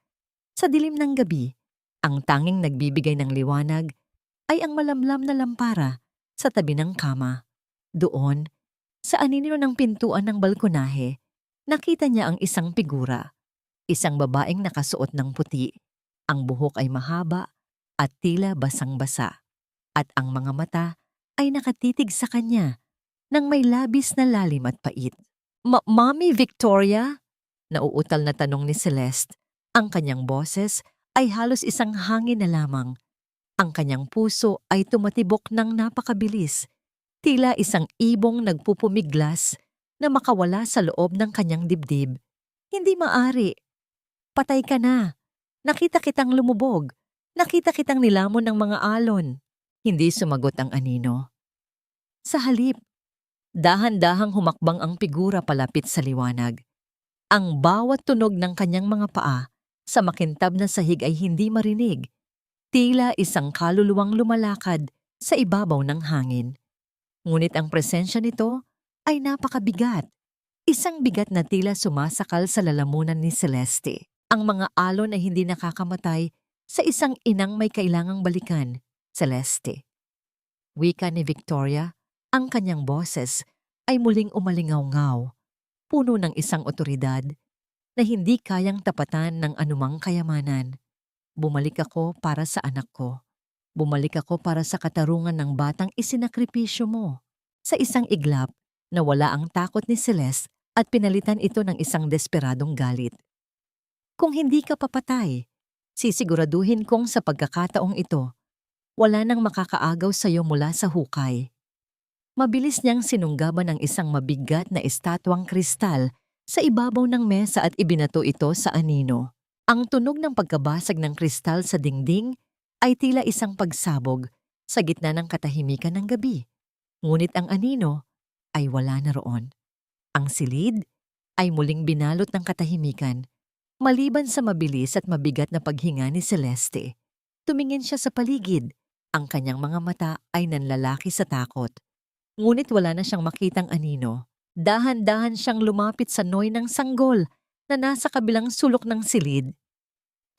Sa dilim ng gabi, ang tanging nagbibigay ng liwanag ay ang malamlam na lampara sa tabi ng kama. Doon, sa anino ng pintuan ng balkonahe, nakita niya ang isang figura. Isang babaeng nakasuot ng puti. Ang buhok ay mahaba at tila basang-basa. At ang mga mata ay nakatitig sa kanya nang may labis na lalim at pait. "Mami Victoria?" Nauutal na tanong ni Celeste. Ang kanyang boses ay halos isang hangin na lamang. Ang kanyang puso ay tumatibok ng napakabilis, tila isang ibong nagpupumiglas na makawala sa loob ng kanyang dibdib. "Hindi maari. Patay ka na. Nakita kitang lumubog. Nakita kitang nilamon ng mga alon." Hindi sumagot ang anino. Sa halip, dahan-dahang humakbang ang figura palapit sa liwanag. Ang bawat tunog ng kanyang mga paa sa makintab na sahig ay hindi marinig. Tila isang kaluluwang lumalakad sa ibabaw ng hangin. Ngunit ang presensya nito ay napakabigat. Isang bigat na tila sumasakal sa lalamunan ni Celeste. Ang mga alon na hindi nakakamatay sa isang inang may kailangang balikan, Celeste. Wika ni Victoria, ang kanyang boses ay muling umalingaw-ngaw, puno ng isang otoridad na hindi kayang tapatan ng anumang kayamanan. Bumalik ako para sa anak ko. Bumalik ako para sa katarungan ng batang isinakripisyo mo. Sa isang iglap, nawala ang takot ni Celeste at pinalitan ito ng isang desperadong galit. Kung hindi ka papatay, sisiguraduhin kong sa pagkakataong ito, wala nang makakaagaw sa iyo mula sa hukay. Mabilis niyang sinunggaban ng isang mabigat na estatwang kristal sa ibabaw ng mesa at ibinato ito sa anino. Ang tunog ng pagkabasag ng kristal sa dingding ay tila isang pagsabog sa gitna ng katahimikan ng gabi. Ngunit ang anino ay wala na roon. Ang silid ay muling binalot ng katahimikan. Maliban sa mabilis at mabigat na paghinga ni Celeste, tumingin siya sa paligid. Ang kanyang mga mata ay nanlalaki sa takot. Ngunit wala na siyang makitang anino. Dahan-dahan siyang lumapit sa noy ng sanggol na nasa kabilang sulok ng silid.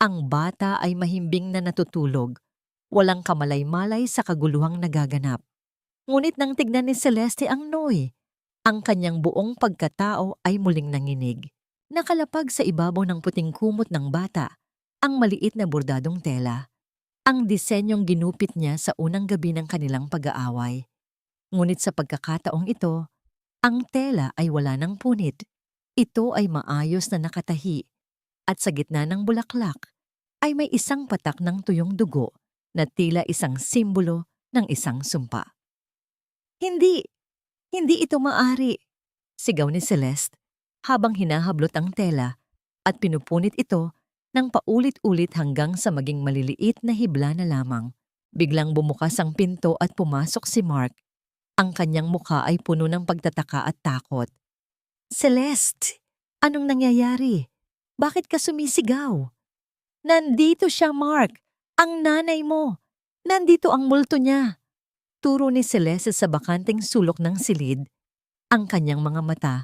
Ang bata ay mahimbing na natutulog. Walang kamalay-malay sa kaguluhang nagaganap. Ngunit nang tignan ni Celeste ang noy, ang kanyang buong pagkatao ay muling nanginig. Nakalapag sa ibabaw ng puting kumot ng bata ang maliit na bordadong tela. Ang disenyong ginupit niya sa unang gabi ng kanilang pag-aaway. Ngunit sa pagkakataong ito, ang tela ay wala ng punit. Ito ay maayos na nakatahi at sa gitna ng bulaklak ay may isang patak ng tuyong dugo na tila isang simbolo ng isang sumpa. Hindi! Hindi ito maari! Sigaw ni Celeste habang hinahablot ang tela at pinupunit ito ng paulit-ulit hanggang sa maging maliliit na hibla na lamang. Biglang bumukas ang pinto at pumasok si Mark. Ang kanyang mukha ay puno ng pagtataka at takot. Celeste! Anong nangyayari? Bakit ka sumisigaw? Nandito siya, Mark! Ang nanay mo! Nandito ang multo niya! Turo ni Celeste sa bakanteng sulok ng silid. Ang kanyang mga mata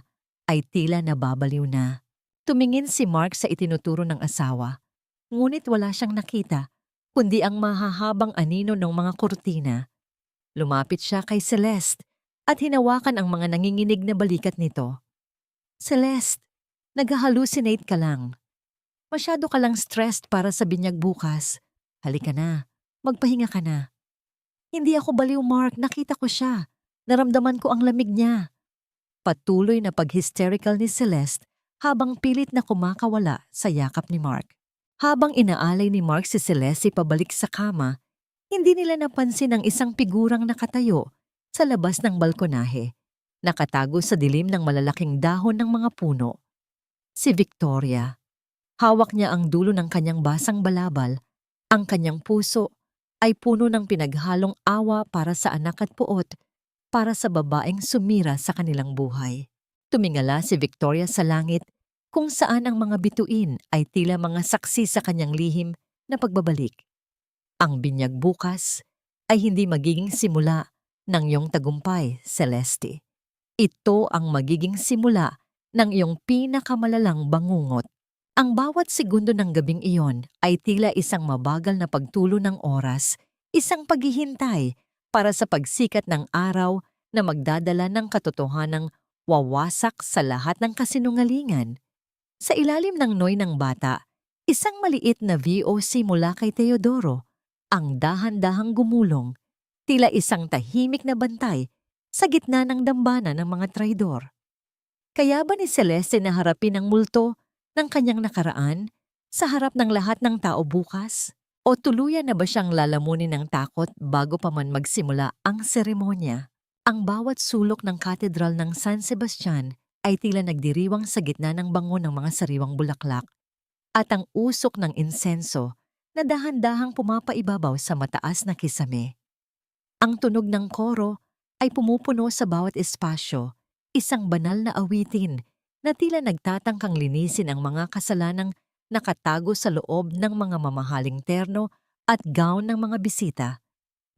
ay tila nababaliw na. Tumingin si Mark sa itinuturo ng asawa. Ngunit wala siyang nakita, kundi ang mahahabang anino ng mga kurtina. Lumapit siya kay Celeste at hinawakan ang mga nanginginig na balikat nito. Celeste, nag-hallucinate ka lang. Masyado ka lang stressed para sa binyag bukas. Halika na, magpahinga ka na. Hindi ako baliw, Mark. Nakita ko siya. Naramdaman ko ang lamig niya. Patuloy na pag-hysterical ni Celeste habang pilit na kumakawala sa yakap ni Mark. Habang inaalay ni Mark si Celeste pabalik sa kama, hindi nila napansin ang isang figurang nakatayo sa labas ng balkonahe, nakatago sa dilim ng malalaking dahon ng mga puno. Si Victoria. Hawak niya ang dulo ng kanyang basang balabal. Ang kanyang puso ay puno ng pinaghalong awa para sa anak at puot, para sa babaeng sumira sa kanilang buhay. Tumingala si Victoria sa langit kung saan ang mga bituin ay tila mga saksi sa kanyang lihim na pagbabalik. Ang binyag bukas ay hindi magiging simula ng iyong tagumpay, Celeste. Ito ang magiging simula ng iyong pinakamalalang bangungot. Ang bawat segundo ng gabing iyon ay tila isang mabagal na pagtulo ng oras, isang paghihintay para sa pagsikat ng araw na magdadala ng katotohanang wawasak sa lahat ng kasinungalingan. Sa ilalim ng noy ng bata, isang maliit na VOC mula kay Teodoro, ang dahan-dahang gumulong, tila isang tahimik na bantay sa gitna ng dambana ng mga traidor. Kaya ba ni Celeste na harapin ang multo ng kanyang nakaraan sa harap ng lahat ng tao bukas? O tuluyan na ba siyang lalamunin ng takot bago pa man magsimula ang seremonya? Ang bawat sulok ng katedral ng San Sebastian ay tila nagdiriwang sa gitna ng bango ng mga sariwang bulaklak at ang usok ng insenso na dahan-dahang pumapaibabaw sa mataas na kisame. Ang tunog ng koro ay pumupuno sa bawat espasyo, isang banal na awitin na tila nagtatangkang linisin ang mga kasalanang nakatago sa loob ng mga mamahaling terno at gown ng mga bisita.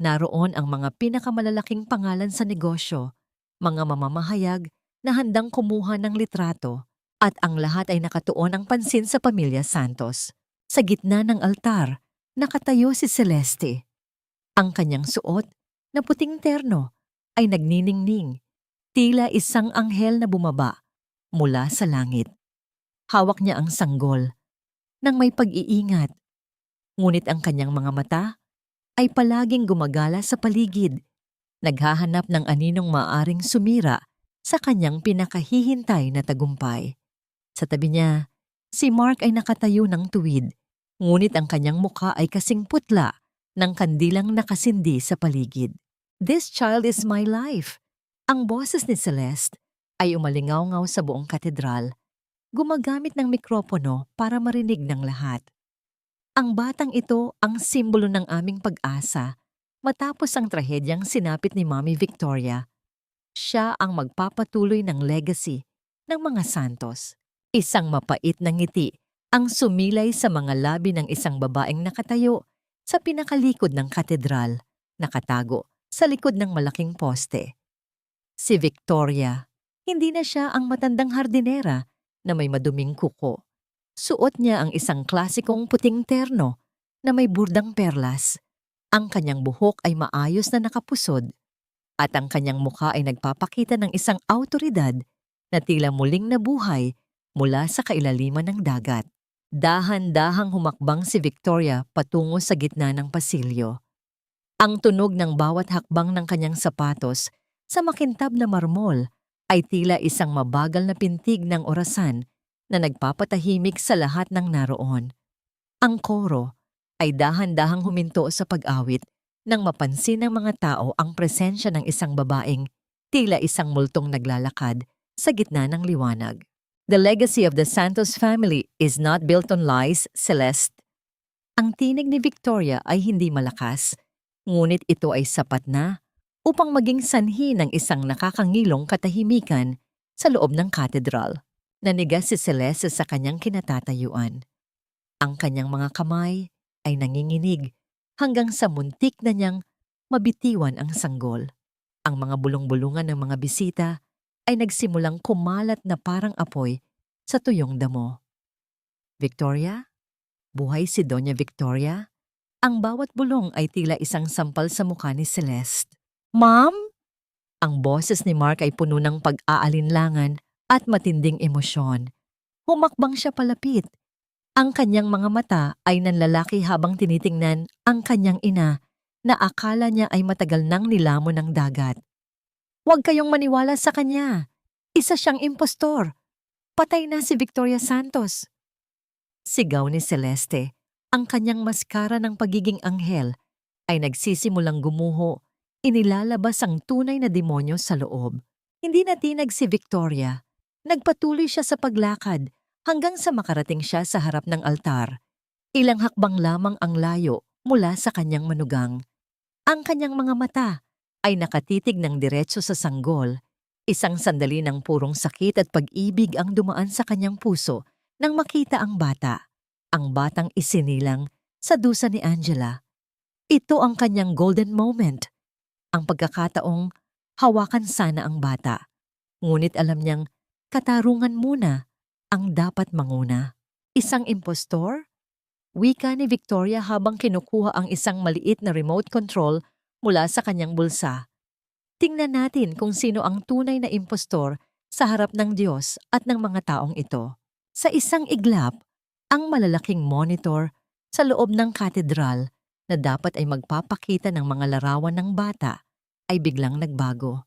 Naroon ang mga pinakamalalaking pangalan sa negosyo, mga mamamahayag na handang kumuha ng litrato, At ang lahat ay nakatuon ang pansin sa pamilya Santos. Sa gitna ng altar, nakatayo si Celeste. Ang kanyang suot na puting terno ay nagniningning, tila isang anghel na bumaba mula sa langit. Hawak niya ang sanggol nang may pag-iingat, ngunit ang kanyang mga mata ay palaging gumagala sa paligid, naghahanap ng aninong maaring sumira sa kanyang pinakahihintay na tagumpay. Sa tabi niya, si Mark ay nakatayo ng tuwid, ngunit ang kanyang mukha ay kasing putla ng kandilang nakasindi sa paligid. "This child is my life." Ang boses ni Celeste ay umalingaw-ngaw sa buong katedral, gumagamit ng mikropono para marinig ng lahat. Ang batang ito ang simbolo ng aming pag-asa matapos ang trahedyang sinapit ni Mommy Victoria. Siya ang magpapatuloy ng legacy ng mga Santos. Isang mapait na ngiti ang sumilay sa mga labi ng isang babaeng nakatayo sa pinakalikod ng katedral, nakatago sa likod ng malaking poste. Si Victoria, hindi na siya ang matandang hardinera na may maduming kuko. Suot niya ang isang klasikong puting terno na may burdang perlas. Ang kanyang buhok ay maayos na nakapusod at ang kanyang mukha ay nagpapakita ng isang awtoridad na tila muling nabuhay mula sa kailaliman ng dagat. Dahan-dahang humakbang si Victoria patungo sa gitna ng pasilyo. Ang tunog ng bawat hakbang ng kanyang sapatos sa makintab na marmol ay tila isang mabagal na pintig ng orasan na nagpapatahimik sa lahat ng naroon. Ang koro ay dahan-dahang huminto sa pag-awit nang mapansin ng mga tao ang presensya ng isang babaeng tila isang multong naglalakad sa gitna ng liwanag. "The legacy of the Santos family is not built on lies, Celeste." Ang tinig ni Victoria ay hindi malakas, ngunit ito ay sapat na upang maging sanhi ng isang nakakangilong katahimikan sa loob ng katedral. Nanigas si Celeste sa kanyang kinatatayuan. Ang kanyang mga kamay ay nanginginig hanggang sa muntik na niyang mabitiwan ang sanggol. Ang mga bulong-bulungan ng mga bisita ay nagsimulang kumalat na parang apoy sa tuyong damo. "Victoria? Buhay si Doña Victoria?" Ang bawat bulong ay tila isang sampal sa mukha ni Celeste. "Ma'am?" Ang boses ni Mark ay puno ng pag-aalinlangan at matinding emosyon. Humakbang siya palapit. Ang kanyang mga mata ay nanlalaki habang tinitingnan ang kanyang ina na akala niya ay matagal nang nilamon ng dagat. "Huwag kayong maniwala sa kanya. Isa siyang impostor. Patay na si Victoria Santos." Sigaw ni Celeste. Ang kanyang maskara ng pagiging anghel ay nagsisimulang gumuho. Inilalabas ang tunay na demonyo sa loob. Hindi natinag si Victoria. Nagpatuloy siya sa paglakad hanggang sa makarating siya sa harap ng altar. Ilang hakbang lamang ang layo mula sa kanyang manugang. Ang kanyang mga mata ay nakatitig ng diretso sa sanggol. Isang sandali ng purong sakit at pag-ibig ang dumaan sa kanyang puso nang makita ang bata. Ang batang isinilang sa dusa ni Angela. Ito ang kanyang golden moment. Ang pagkakataong hawakan sana ang bata. Ngunit alam niyang katarungan muna ang dapat manguna. "Isang impostor?" Wika ni Victoria habang kinukuha ang isang maliit na remote control mula sa kanyang bulsa. "Tingnan natin kung sino ang tunay na impostor sa harap ng Diyos at ng mga taong ito." Sa isang iglap, ang malalaking monitor sa loob ng katedral na dapat ay magpapakita ng mga larawan ng bata ay biglang nagbago.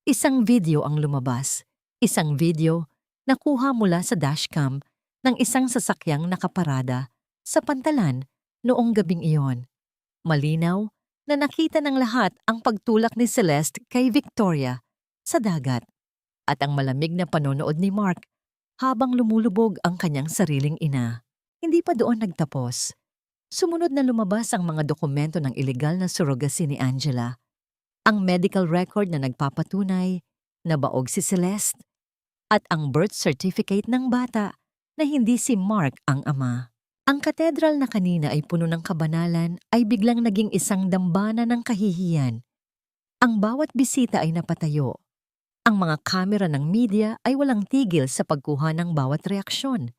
Isang video ang lumabas. Isang video na kuha mula sa dashcam ng isang sasakyang nakaparada sa pantalan noong gabing iyon. Malinaw na nakita ng lahat ang pagtulak ni Celeste kay Victoria sa dagat at ang malamig na panonood ni Mark habang lumulubog ang kanyang sariling ina. Hindi pa doon nagtapos. Sumunod na lumabas ang mga dokumento ng ilegal na surrogacy ni Angela. Ang medical record na nagpapatunay na baog si Celeste at ang birth certificate ng bata na hindi si Mark ang ama. Ang katedral na kanina ay puno ng kabanalan ay biglang naging isang dambana ng kahihiyan. Ang bawat bisita ay napatayo. Ang mga kamera ng media ay walang tigil sa pagkuha ng bawat reaksyon.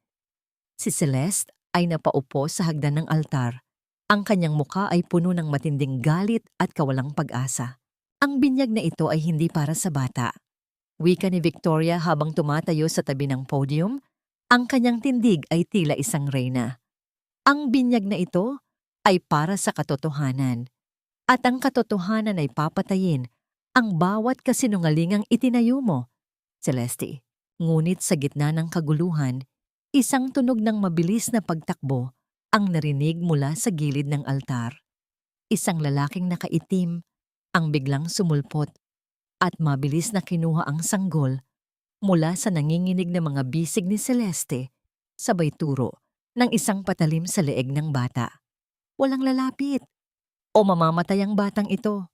Si Celeste ay napaupo sa hagdan ng altar. Ang kanyang muka ay puno ng matinding galit at kawalang pag-asa. Ang binyag na ito ay hindi para sa bata. Wika ni Victoria habang tumatayo sa tabi ng podium, ang kanyang tindig ay tila isang reyna. Ang binyag na ito ay para sa katotohanan. At ang katotohanan ay papatayin ang bawat kasinungalingang itinayo mo, Celeste. Ngunit sa gitna ng kaguluhan, isang tunog ng mabilis na pagtakbo ang narinig mula sa gilid ng altar. Isang lalaking nakaitim ang biglang sumulpot at mabilis na kinuha ang sanggol mula sa nanginginig na mga bisig ni Celeste, sabay turo ng isang patalim sa leeg ng bata. Walang lalapit o mamamatay ang batang ito.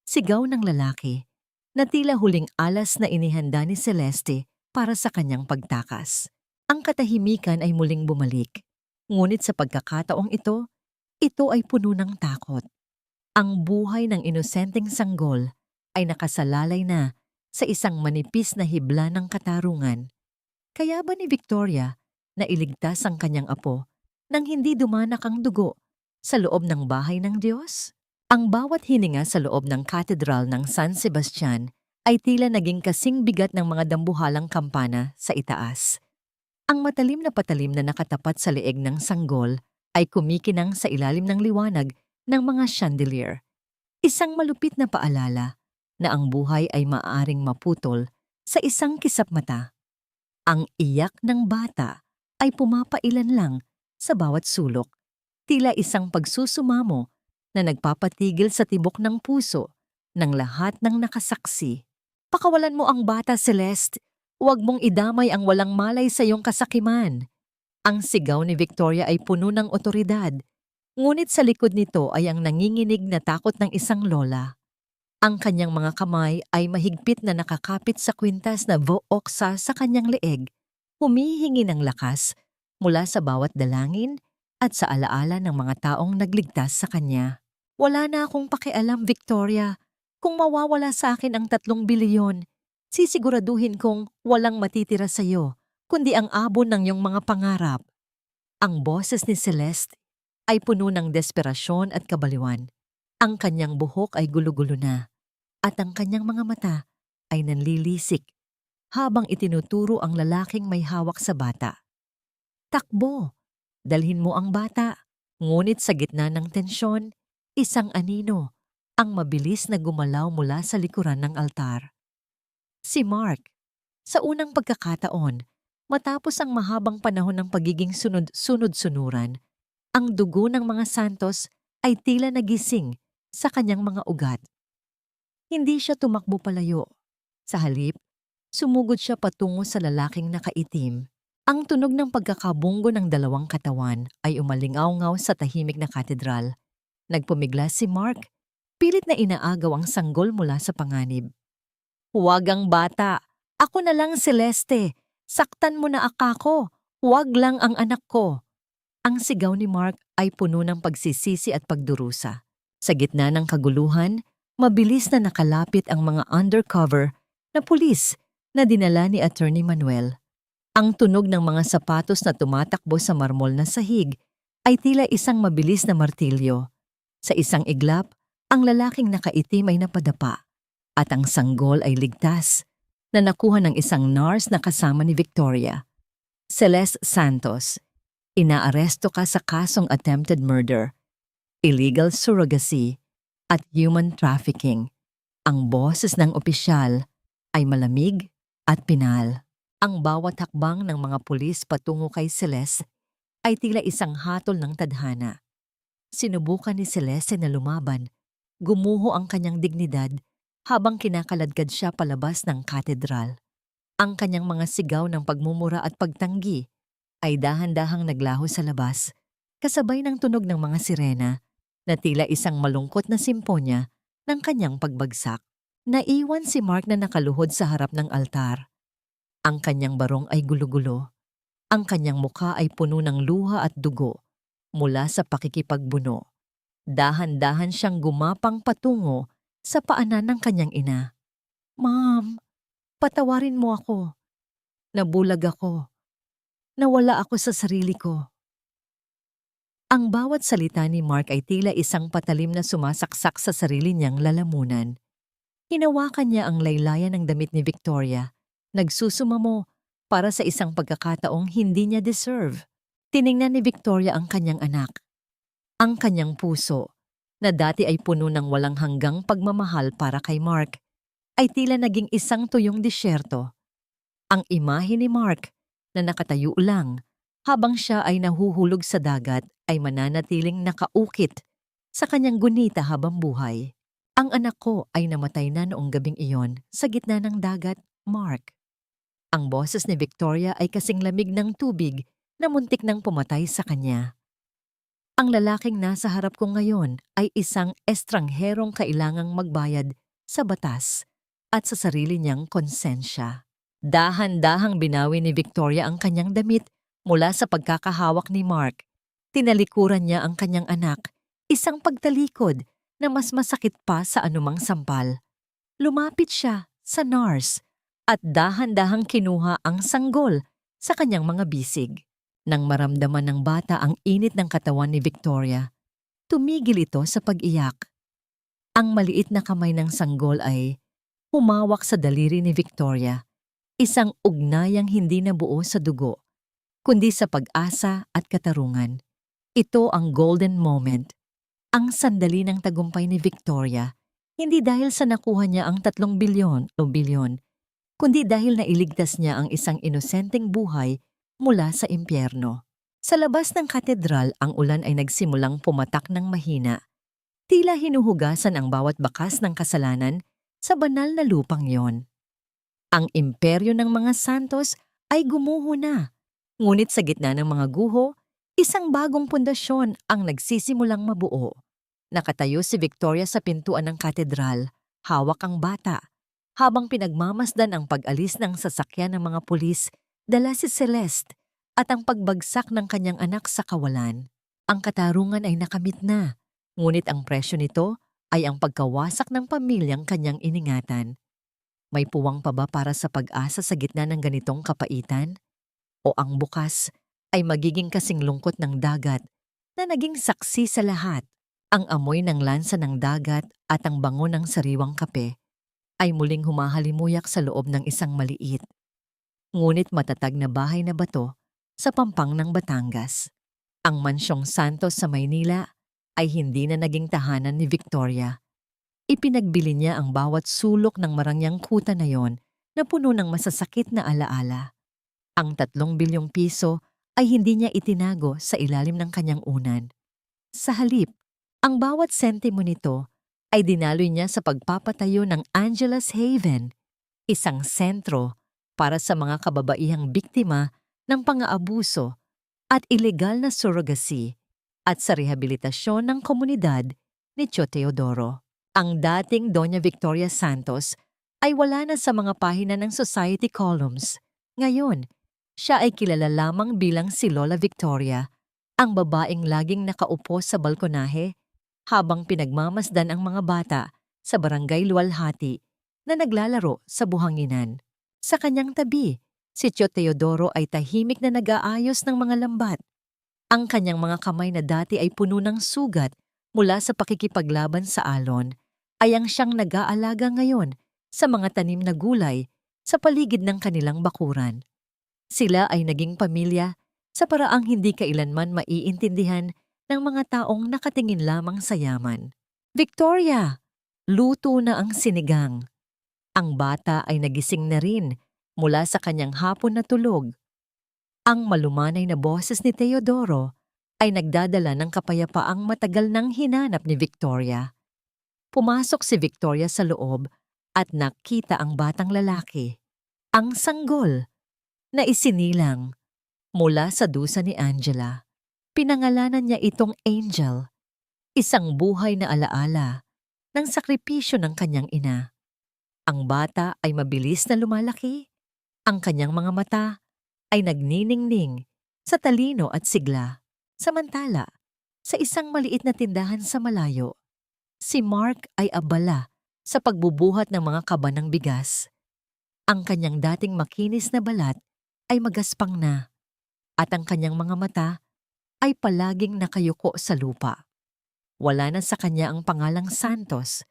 Sigaw ng lalaki na tila huling alas na inihanda ni Celeste para sa kanyang pagtakas. Ang katahimikan ay muling bumalik. Ngunit sa pagkakataong ito ay puno ng takot. Ang buhay ng inosenteng sanggol ay nakasalalay na sa isang manipis na hibla ng katarungan. Kaya ba ni Victoria na iligtas ang kanyang apo nang hindi dumanak ang dugo sa loob ng bahay ng Diyos? Ang bawat hininga sa loob ng katedral ng San Sebastian ay tila naging kasing bigat ng mga dambuhalang kampana sa itaas. Ang matalim na patalim na nakatapat sa leeg ng sanggol ay kumikinang sa ilalim ng liwanag ng mga chandelier. Isang malupit na paalala na ang buhay ay maaaring maputol sa isang kisap mata. Ang iyak ng bata ay pumapailan lang sa bawat sulok, tila isang pagsusumamo na nagpapatigil sa tibok ng puso ng lahat ng nakasaksi. Pakawalan mo ang bata, Celeste. Huwag mong idamay ang walang malay sa iyong kasakiman. Ang sigaw ni Victoria ay puno ng otoridad, ngunit sa likod nito ay ang nanginginig na takot ng isang lola. Ang kanyang mga kamay ay mahigpit na nakakapit sa kwintas na vooksa sa kanyang leeg, humihingi ng lakas mula sa bawat dalangin at sa alaala ng mga taong nagligtas sa kanya. Wala na akong pakialam, Victoria. Kung mawawala sa akin ang 3 bilyon, sisiguraduhin kong walang matitira sa iyo, kundi ang abon ng iyong mga pangarap. Ang boses ni Celeste ay puno ng desperasyon at kabaliwan. Ang kanyang buhok ay gulo-gulo na, at ang kanyang mga mata ay nanlilisik habang itinuturo ang lalaking may hawak sa bata. Takbo! Dalhin mo ang bata. Ngunit sa gitna ng tensyon, isang anino ang mabilis na gumalaw mula sa likuran ng altar. Si Mark. Sa unang pagkakataon, matapos ang mahabang panahon ng pagiging sunod-sunuran, ang dugo ng mga santos ay tila nagising sa kanyang mga ugat. Hindi siya tumakbo palayo. Sa halip, sumugod siya patungo sa lalaking nakaitim. Ang tunog ng pagkakabunggo ng dalawang katawan ay umalingaw-ngaw sa tahimik na katedral. Nagpumiglas si Mark, pilit na inaagaw ang sanggol mula sa panganib. Huwag ang bata. Ako na lang, Celeste. Saktan mo na ako. Huwag lang ang anak ko. Ang sigaw ni Mark ay puno ng pagsisisi at pagdurusa. Sa gitna ng kaguluhan, mabilis na nakalapit ang mga undercover na pulis na dinala ni Attorney Manuel. Ang tunog ng mga sapatos na tumatakbo sa marmol na sahig ay tila isang mabilis na martilyo. Sa isang iglap, ang lalaking nakaitim ay napadapa. At ang sanggol ay ligtas na nakuha ng isang nurse na kasama ni Victoria. Celeste Santos, inaaresto ka sa kasong attempted murder, illegal surrogacy, at human trafficking. Ang boses ng opisyal ay malamig at pinal. Ang bawat hakbang ng mga pulis patungo kay Celeste ay tila isang hatol ng tadhana. Sinubukan ni Celeste na lumaban, gumuho ang kanyang dignidad habang kinakaladkad siya palabas ng katedral. Ang kanyang mga sigaw ng pagmumura at pagtanggi ay dahan-dahang naglaho sa labas, kasabay ng tunog ng mga sirena na tila isang malungkot na simponya ng kanyang pagbagsak. Naiwan si Mark na nakaluhod sa harap ng altar. Ang kanyang barong ay gulo-gulo. Ang kanyang mukha ay puno ng luha at dugo mula sa pakikipagbuno. Dahan-dahan siyang gumapang patungo sa paanan ng kanyang ina. Ma'am, Patawarin mo ako. Nabulag ako. Nawala ako sa sarili ko. Ang bawat salita ni Mark ay tila isang patalim na sumasaksak sa sarili niyang lalamunan. Hinawakan niya ang laylayan ng damit ni Victoria. Nagsusumamo para sa isang pagkakataong hindi niya deserve. Tiningnan ni Victoria ang kanyang anak. Ang kanyang puso, na dati ay puno ng walang hanggang pagmamahal para kay Mark, ay tila naging isang tuyong disyerto. Ang imahe ni Mark na nakatayo lang habang siya ay nahuhulog sa dagat ay mananatiling nakaukit sa kanyang gunita habang buhay. Ang anak ko ay namatay na noong gabing iyon sa gitna ng dagat, Mark. Ang boses ni Victoria ay kasing lamig ng tubig na muntik nang pumatay sa kanya. Ang lalaking nasa harap ko ngayon ay isang estrangherong kailangang magbayad sa batas at sa sarili niyang konsensya. Dahan-dahang binawi ni Victoria ang kanyang damit mula sa pagkakahawak ni Mark. Tinalikuran niya ang kanyang anak, isang pagtalikod na mas masakit pa sa anumang sampal. Lumapit siya sa nurse at dahan-dahang kinuha ang sanggol sa kanyang mga bisig. Nang maramdaman ng bata ang init ng katawan ni Victoria, tumigil ito sa pag-iyak. Ang maliit na kamay ng sanggol ay humawak sa daliri ni Victoria, isang ugnayang hindi nabuo sa dugo, kundi sa pag-asa at katarungan. Ito ang golden moment, ang sandali ng tagumpay ni Victoria, hindi dahil sa nakuha niya ang 3 bilyon, kundi dahil nailigtas niya ang isang inosenteng buhay mula sa impyerno. Sa labas ng katedral, ang ulan ay nagsimulang pumatak ng mahina. Tila hinuhugasan ang bawat bakas ng kasalanan sa banal na lupang yon. Ang imperyo ng mga santos ay gumuho na. Ngunit sa gitna ng mga guho, isang bagong pundasyon ang nagsisimulang mabuo. Nakatayo si Victoria sa pintuan ng katedral, hawak ang bata, habang pinagmamasdan ang pag-alis ng sasakyan ng mga pulis, dala si Celeste at ang pagbagsak ng kanyang anak sa kawalan. Ang katarungan ay nakamit na, ngunit ang presyo nito ay ang pagkawasak ng pamilyang kanyang iningatan. May puwang pa ba para sa pag-asa sa gitna ng ganitong kapaitan? O ang bukas ay magiging kasing lungkot ng dagat na naging saksi sa lahat? Ang amoy ng lansa ng dagat at ang bango ng sariwang kape ay muling humahalimuyak sa loob ng isang maliit, ngunit matatag na bahay na bato sa pampang ng Batangas. Ang mansyong Santos sa Maynila ay hindi na naging tahanan ni Victoria. Ipinagbili niya ang bawat sulok ng marangyang kuta na yon na puno ng masasakit na alaala. Ang 3 bilyong piso ay hindi niya itinago sa ilalim ng kanyang unan. Sa halip, ang bawat sentimo nito ay dinaloy niya sa pagpapatayo ng Angela's Haven, isang sentro para sa mga kababaihang biktima ng pang-aabuso at ilegal na surrogacy at sa rehabilitasyon ng komunidad ni Tio Teodoro. Ang dating Doña Victoria Santos ay wala na sa mga pahina ng society columns. Ngayon, siya ay kilala lamang bilang si Lola Victoria, ang babaeng laging nakaupo sa balkonahe habang pinagmamasdan ang mga bata sa barangay Luwalhati na naglalaro sa buhanginan. Sa kanyang tabi, si Tio Teodoro ay tahimik na nag-aayos ng mga lambat. Ang kanyang mga kamay na dati ay puno ng sugat mula sa pakikipaglaban sa alon, ay ang siyang nag-aalaga ngayon sa mga tanim na gulay sa paligid ng kanilang bakuran. Sila ay naging pamilya sa paraang hindi kailanman maiintindihan ng mga taong nakatingin lamang sa yaman. Victoria, luto na ang sinigang. Ang bata ay nagising na rin mula sa kanyang hapon na tulog. Ang malumanay na boses ni Teodoro ay nagdadala ng kapayapaang matagal nang hinanap ni Victoria. Pumasok si Victoria sa loob at nakita ang batang lalaki, ang sanggol, na isinilang mula sa dusa ni Angela. Pinangalanan niya itong Angel, isang buhay na alaala ng sakripisyo ng kanyang ina. Ang bata ay mabilis na lumalaki. Ang kanyang mga mata ay nagniningning sa talino at sigla. Samantala, sa isang maliit na tindahan sa malayo, si Mark ay abala sa pagbubuhat ng mga kaba ng bigas. Ang kanyang dating makinis na balat ay magaspang na at ang kanyang mga mata ay palaging nakayuko sa lupa. Wala na sa kanya ang pangalang Santos.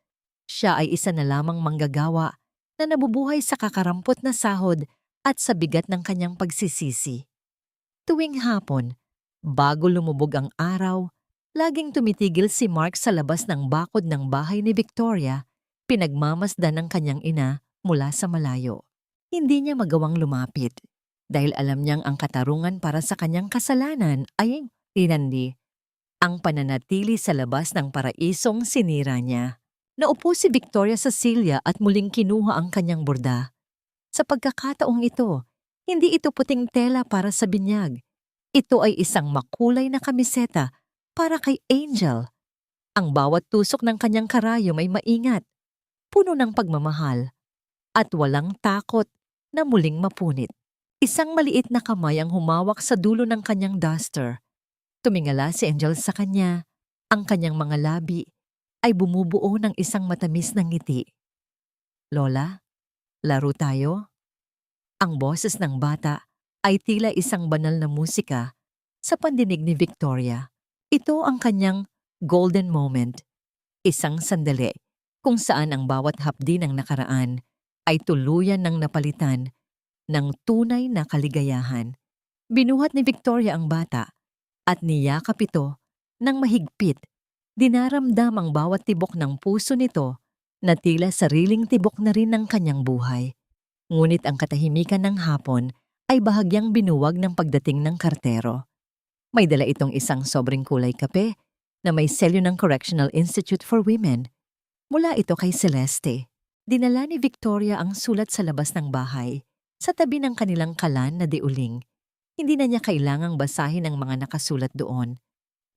Siya ay isa na lamang manggagawa na nabubuhay sa kakarampot na sahod at sa bigat ng kanyang pagsisisi. Tuwing hapon, bago lumubog ang araw, laging tumitigil si Mark sa labas ng bakod ng bahay ni Victoria, pinagmamasdan ng kanyang ina mula sa malayo. Hindi niya magawang lumapit dahil alam niyang ang katarungan para sa kanyang kasalanan ay tinandi. Ang pananatili sa labas ng paraisong sinira niya. Naupo si Victoria sa silya at muling kinuha ang kanyang borda. Sa pagkakataong ito, hindi ito puting tela para sa binyag. Ito ay isang makulay na kamiseta para kay Angel. Ang bawat tusok ng kanyang karayom ay maingat, puno ng pagmamahal, at walang takot na muling mapunit. Isang maliit na kamay ang humawak sa dulo ng kanyang duster. Tumingala si Angel sa kanya. Ang kanyang mga labi ay bumubuo ng isang matamis na ngiti. "Lola, laro tayo?" Ang boses ng bata ay tila isang banal na musika sa pandinig ni Victoria. Ito ang kanyang golden moment. Isang sandali kung saan ang bawat hapdi ng nakaraan ay tuluyan ng napalitan ng tunay na kaligayahan. Binuhat ni Victoria ang bata at niyakap ito ng mahigpit. Dinaramdam ang bawat tibok ng puso nito na tila sariling tibok na rin ng kanyang buhay. Ngunit ang katahimikan ng hapon ay bahagyang binuwag ng pagdating ng kartero. May dala itong isang sobrang kulay kape na may selyo ng Correctional Institute for Women. Mula ito kay Celeste. Dinala ni Victoria ang sulat sa labas ng bahay, sa tabi ng kanilang kalan na diuling. Hindi na niya kailangang basahin ang mga nakasulat doon.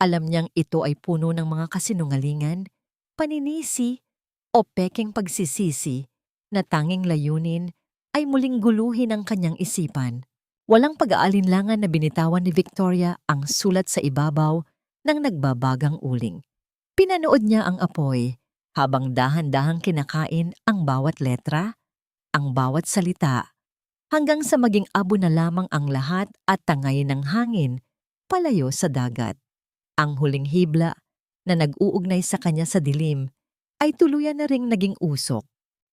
Alam niyang ito ay puno ng mga kasinungalingan, paninisi o peking pagsisisi na tanging layunin ay muling guluhin ang kanyang isipan. Walang pag-aalinlangan na binitawan ni Victoria ang sulat sa ibabaw ng nagbabagang uling. Pinanood niya ang apoy habang dahan-dahang kinakain ang bawat letra, ang bawat salita, hanggang sa maging abo na lamang ang lahat at tangay ng hangin palayo sa dagat. Ang huling hibla na nag-uugnay sa kanya sa dilim ay tuluyan na ring naging usok.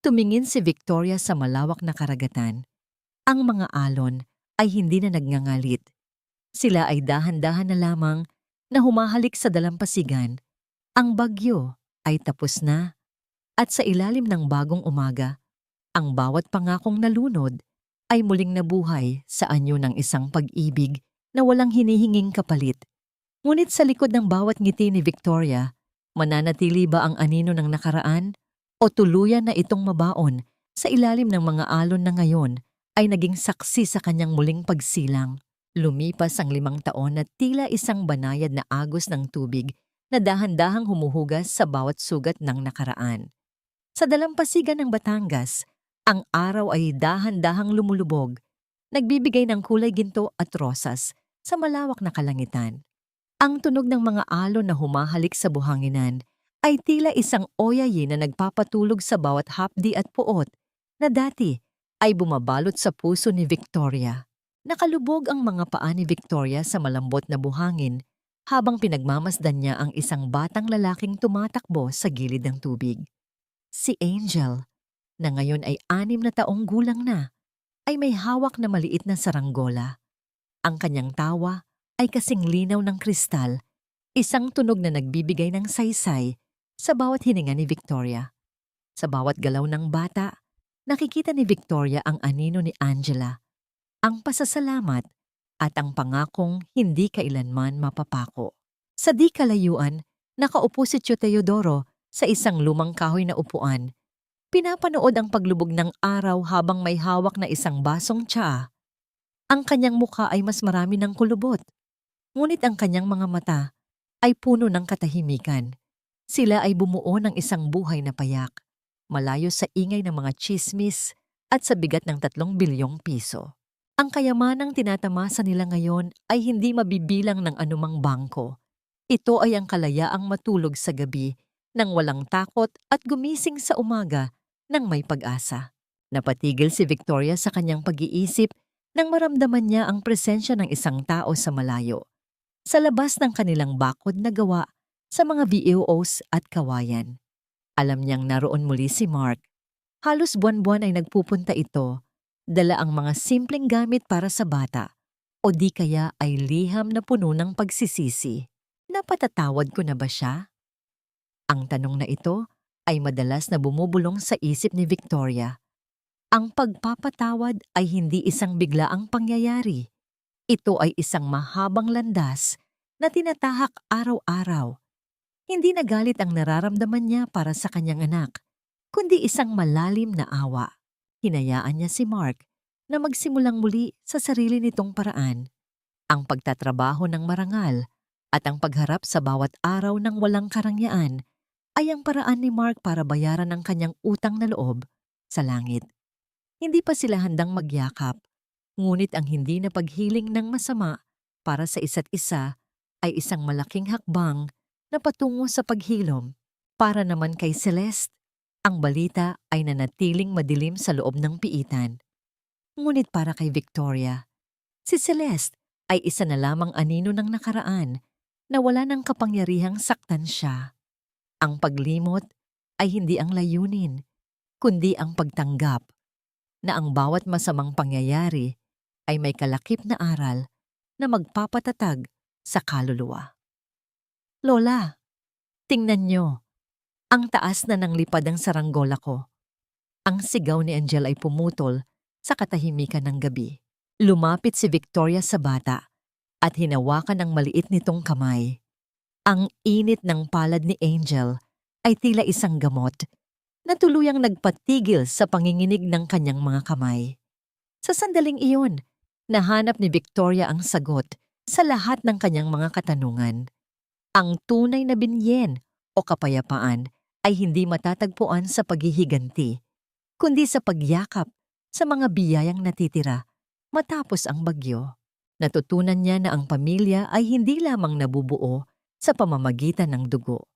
Tumingin si Victoria sa malawak na karagatan. Ang mga alon ay hindi na nagngangalit. Sila ay dahan-dahan na lamang na humahalik sa dalampasigan. Ang bagyo ay tapos na at sa ilalim ng bagong umaga, ang bawat pangakong nalunod ay muling nabuhay sa anyo ng isang pag-ibig na walang hinihinging kapalit. Ngunit sa likod ng bawat ngiti ni Victoria, mananatili ba ang anino ng nakaraan o tuluyan na itong mabaon sa ilalim ng mga alon na ngayon ay naging saksi sa kanyang muling pagsilang? Lumipas ang 5 taon na tila isang banayad na agos ng tubig na dahan-dahang humuhugas sa bawat sugat ng nakaraan. Sa dalampasigan ng Batangas, ang araw ay dahan-dahang lumulubog, nagbibigay ng kulay ginto at rosas sa malawak na kalangitan. Ang tunog ng mga alon na humahalik sa buhanginan ay tila isang oyayin na nagpapatulog sa bawat hapdi at puot na dati ay bumabalot sa puso ni Victoria. Nakalubog ang mga paa ni Victoria sa malambot na buhangin habang pinagmamasdan niya ang isang batang lalaking tumatakbo sa gilid ng tubig. Si Angel, na ngayon ay 6 na taong gulang na, ay may hawak na maliit na saranggola. Ang kanyang tawa ay kasing linaw ng kristal, isang tunog na nagbibigay ng saysay sa bawat hininga ni Victoria. Sa bawat galaw ng bata, nakikita ni Victoria ang anino ni Angela, ang pasasalamat at ang pangakong hindi kailanman mapapako. Sa di kalayuan, nakaupo si Tio Teodoro sa isang lumang kahoy na upuan. Pinapanood ang paglubog ng araw habang may hawak na isang basong tsaa. Ang kanyang mukha ay mas marami ng kulubot, ngunit ang kanyang mga mata ay puno ng katahimikan. Sila ay bumuo ng isang buhay na payak, malayo sa ingay ng mga tsismis at sa bigat ng 3 bilyong piso. Ang kayamanang tinatamasa nila ngayon ay hindi mabibilang ng anumang bangko. Ito ay ang kalayaang matulog sa gabi nang walang takot at gumising sa umaga nang may pag-asa. Napatigil si Victoria sa kanyang pag-iisip nang maramdaman niya ang presensya ng isang tao sa malayo, sa labas ng kanilang bakod na gawa sa mga VOOs at kawayan. Alam niyang naroon muli si Mark. Halos buwan-buwan ay nagpupunta ito, dala ang mga simpleng gamit para sa bata, o di kaya ay liham na puno ng pagsisisi. Napatatawad ko na ba siya? Ang tanong na ito ay madalas na bumubulong sa isip ni Victoria. Ang pagpapatawad ay hindi isang biglaang pangyayari. Ito ay isang mahabang landas na tinatahak araw-araw. Hindi na galit ang nararamdaman niya para sa kanyang anak, kundi isang malalim na awa. Hinayaan niya si Mark na magsimulang muli sa sarili nitong paraan. Ang pagtatrabaho ng marangal at ang pagharap sa bawat araw ng walang karangyaan ay ang paraan ni Mark para bayaran ang kanyang utang na loob sa langit. Hindi pa sila handang magyakap, ngunit ang hindi na paghiling ng masama para sa isa't isa ay isang malaking hakbang na patungo sa paghilom. Para naman kay Celeste, ang balita ay nanatiling madilim sa loob ng piitan. Ngunit para kay Victoria, si Celeste ay isa na lamang anino ng nakaraan na wala ng kapangyarihang saktan siya. Ang paglimot ay hindi ang layunin, kundi ang pagtanggap na ang bawat masamang pangyayari ay may kalakip na aral na magpapatatag sa kaluluwa. Lola, tingnan nyo. Ang taas na ng lipad ang saranggola ko. Ang sigaw ni Angel ay pumutol sa katahimikan ng gabi. Lumapit si Victoria sa bata at hinawakan ang maliit nitong kamay. Ang init ng palad ni Angel ay tila isang gamot na tuluyang nagpatigil sa panginginig ng kanyang mga kamay. Sa sandaling iyon, nahanap ni Victoria ang sagot sa lahat ng kanyang mga katanungan. Ang tunay na binyen o kapayapaan ay hindi matatagpuan sa paghihiganti, kundi sa pagyakap sa mga biyayang natitira matapos ang bagyo. Natutunan niya na ang pamilya ay hindi lamang nabubuo sa pamamagitan ng dugo.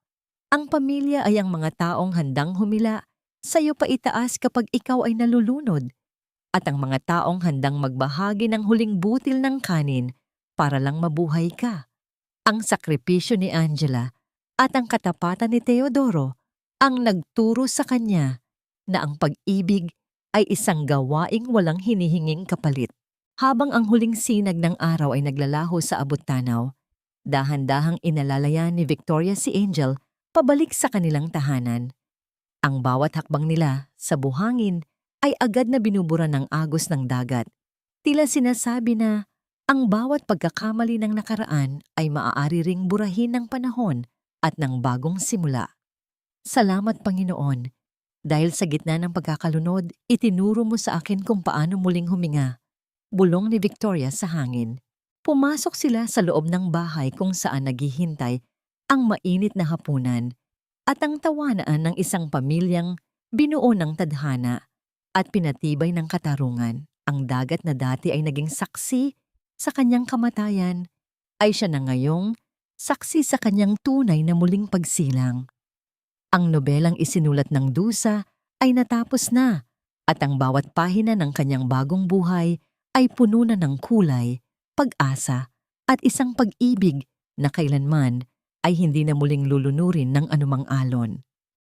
Ang pamilya ay ang mga taong handang humila sa iyo pa itaas kapag ikaw ay nalulunod, at ang mga taong handang magbahagi ng huling butil ng kanin para lang mabuhay ka. Ang sakripisyo ni Angela at ang katapatan ni Teodoro ang nagturo sa kanya na ang pag-ibig ay isang gawaing walang hinihinging kapalit. Habang ang huling sinag ng araw ay naglalaho sa abot-tanaw, dahan-dahang inalalayan ni Victoria si Angel pabalik sa kanilang tahanan. Ang bawat hakbang nila sa buhangin ay agad na binubura ng agos ng dagat. Tila sinasabi na ang bawat pagkakamali ng nakaraan ay maaari ring burahin ng panahon at ng bagong simula. Salamat, Panginoon, dahil sa gitna ng pagkakalunod, itinuro mo sa akin kung paano muling huminga. Bulong ni Victoria sa hangin. Pumasok sila sa loob ng bahay kung saan naghihintay ang mainit na hapunan at ang tawanaan ng isang pamilyang binuo ng tadhana at pinatibay ng katarungan. Ang dagat na dati ay naging saksi sa kanyang kamatayan ay siya na ngayong saksi sa kanyang tunay na muling pagsilang. Ang nobelang isinulat ng dusa ay natapos na at ang bawat pahina ng kanyang bagong buhay ay puno na ng kulay, pag-asa at isang pag-ibig na kailanman ay hindi na muling lulunurin ng anumang alon.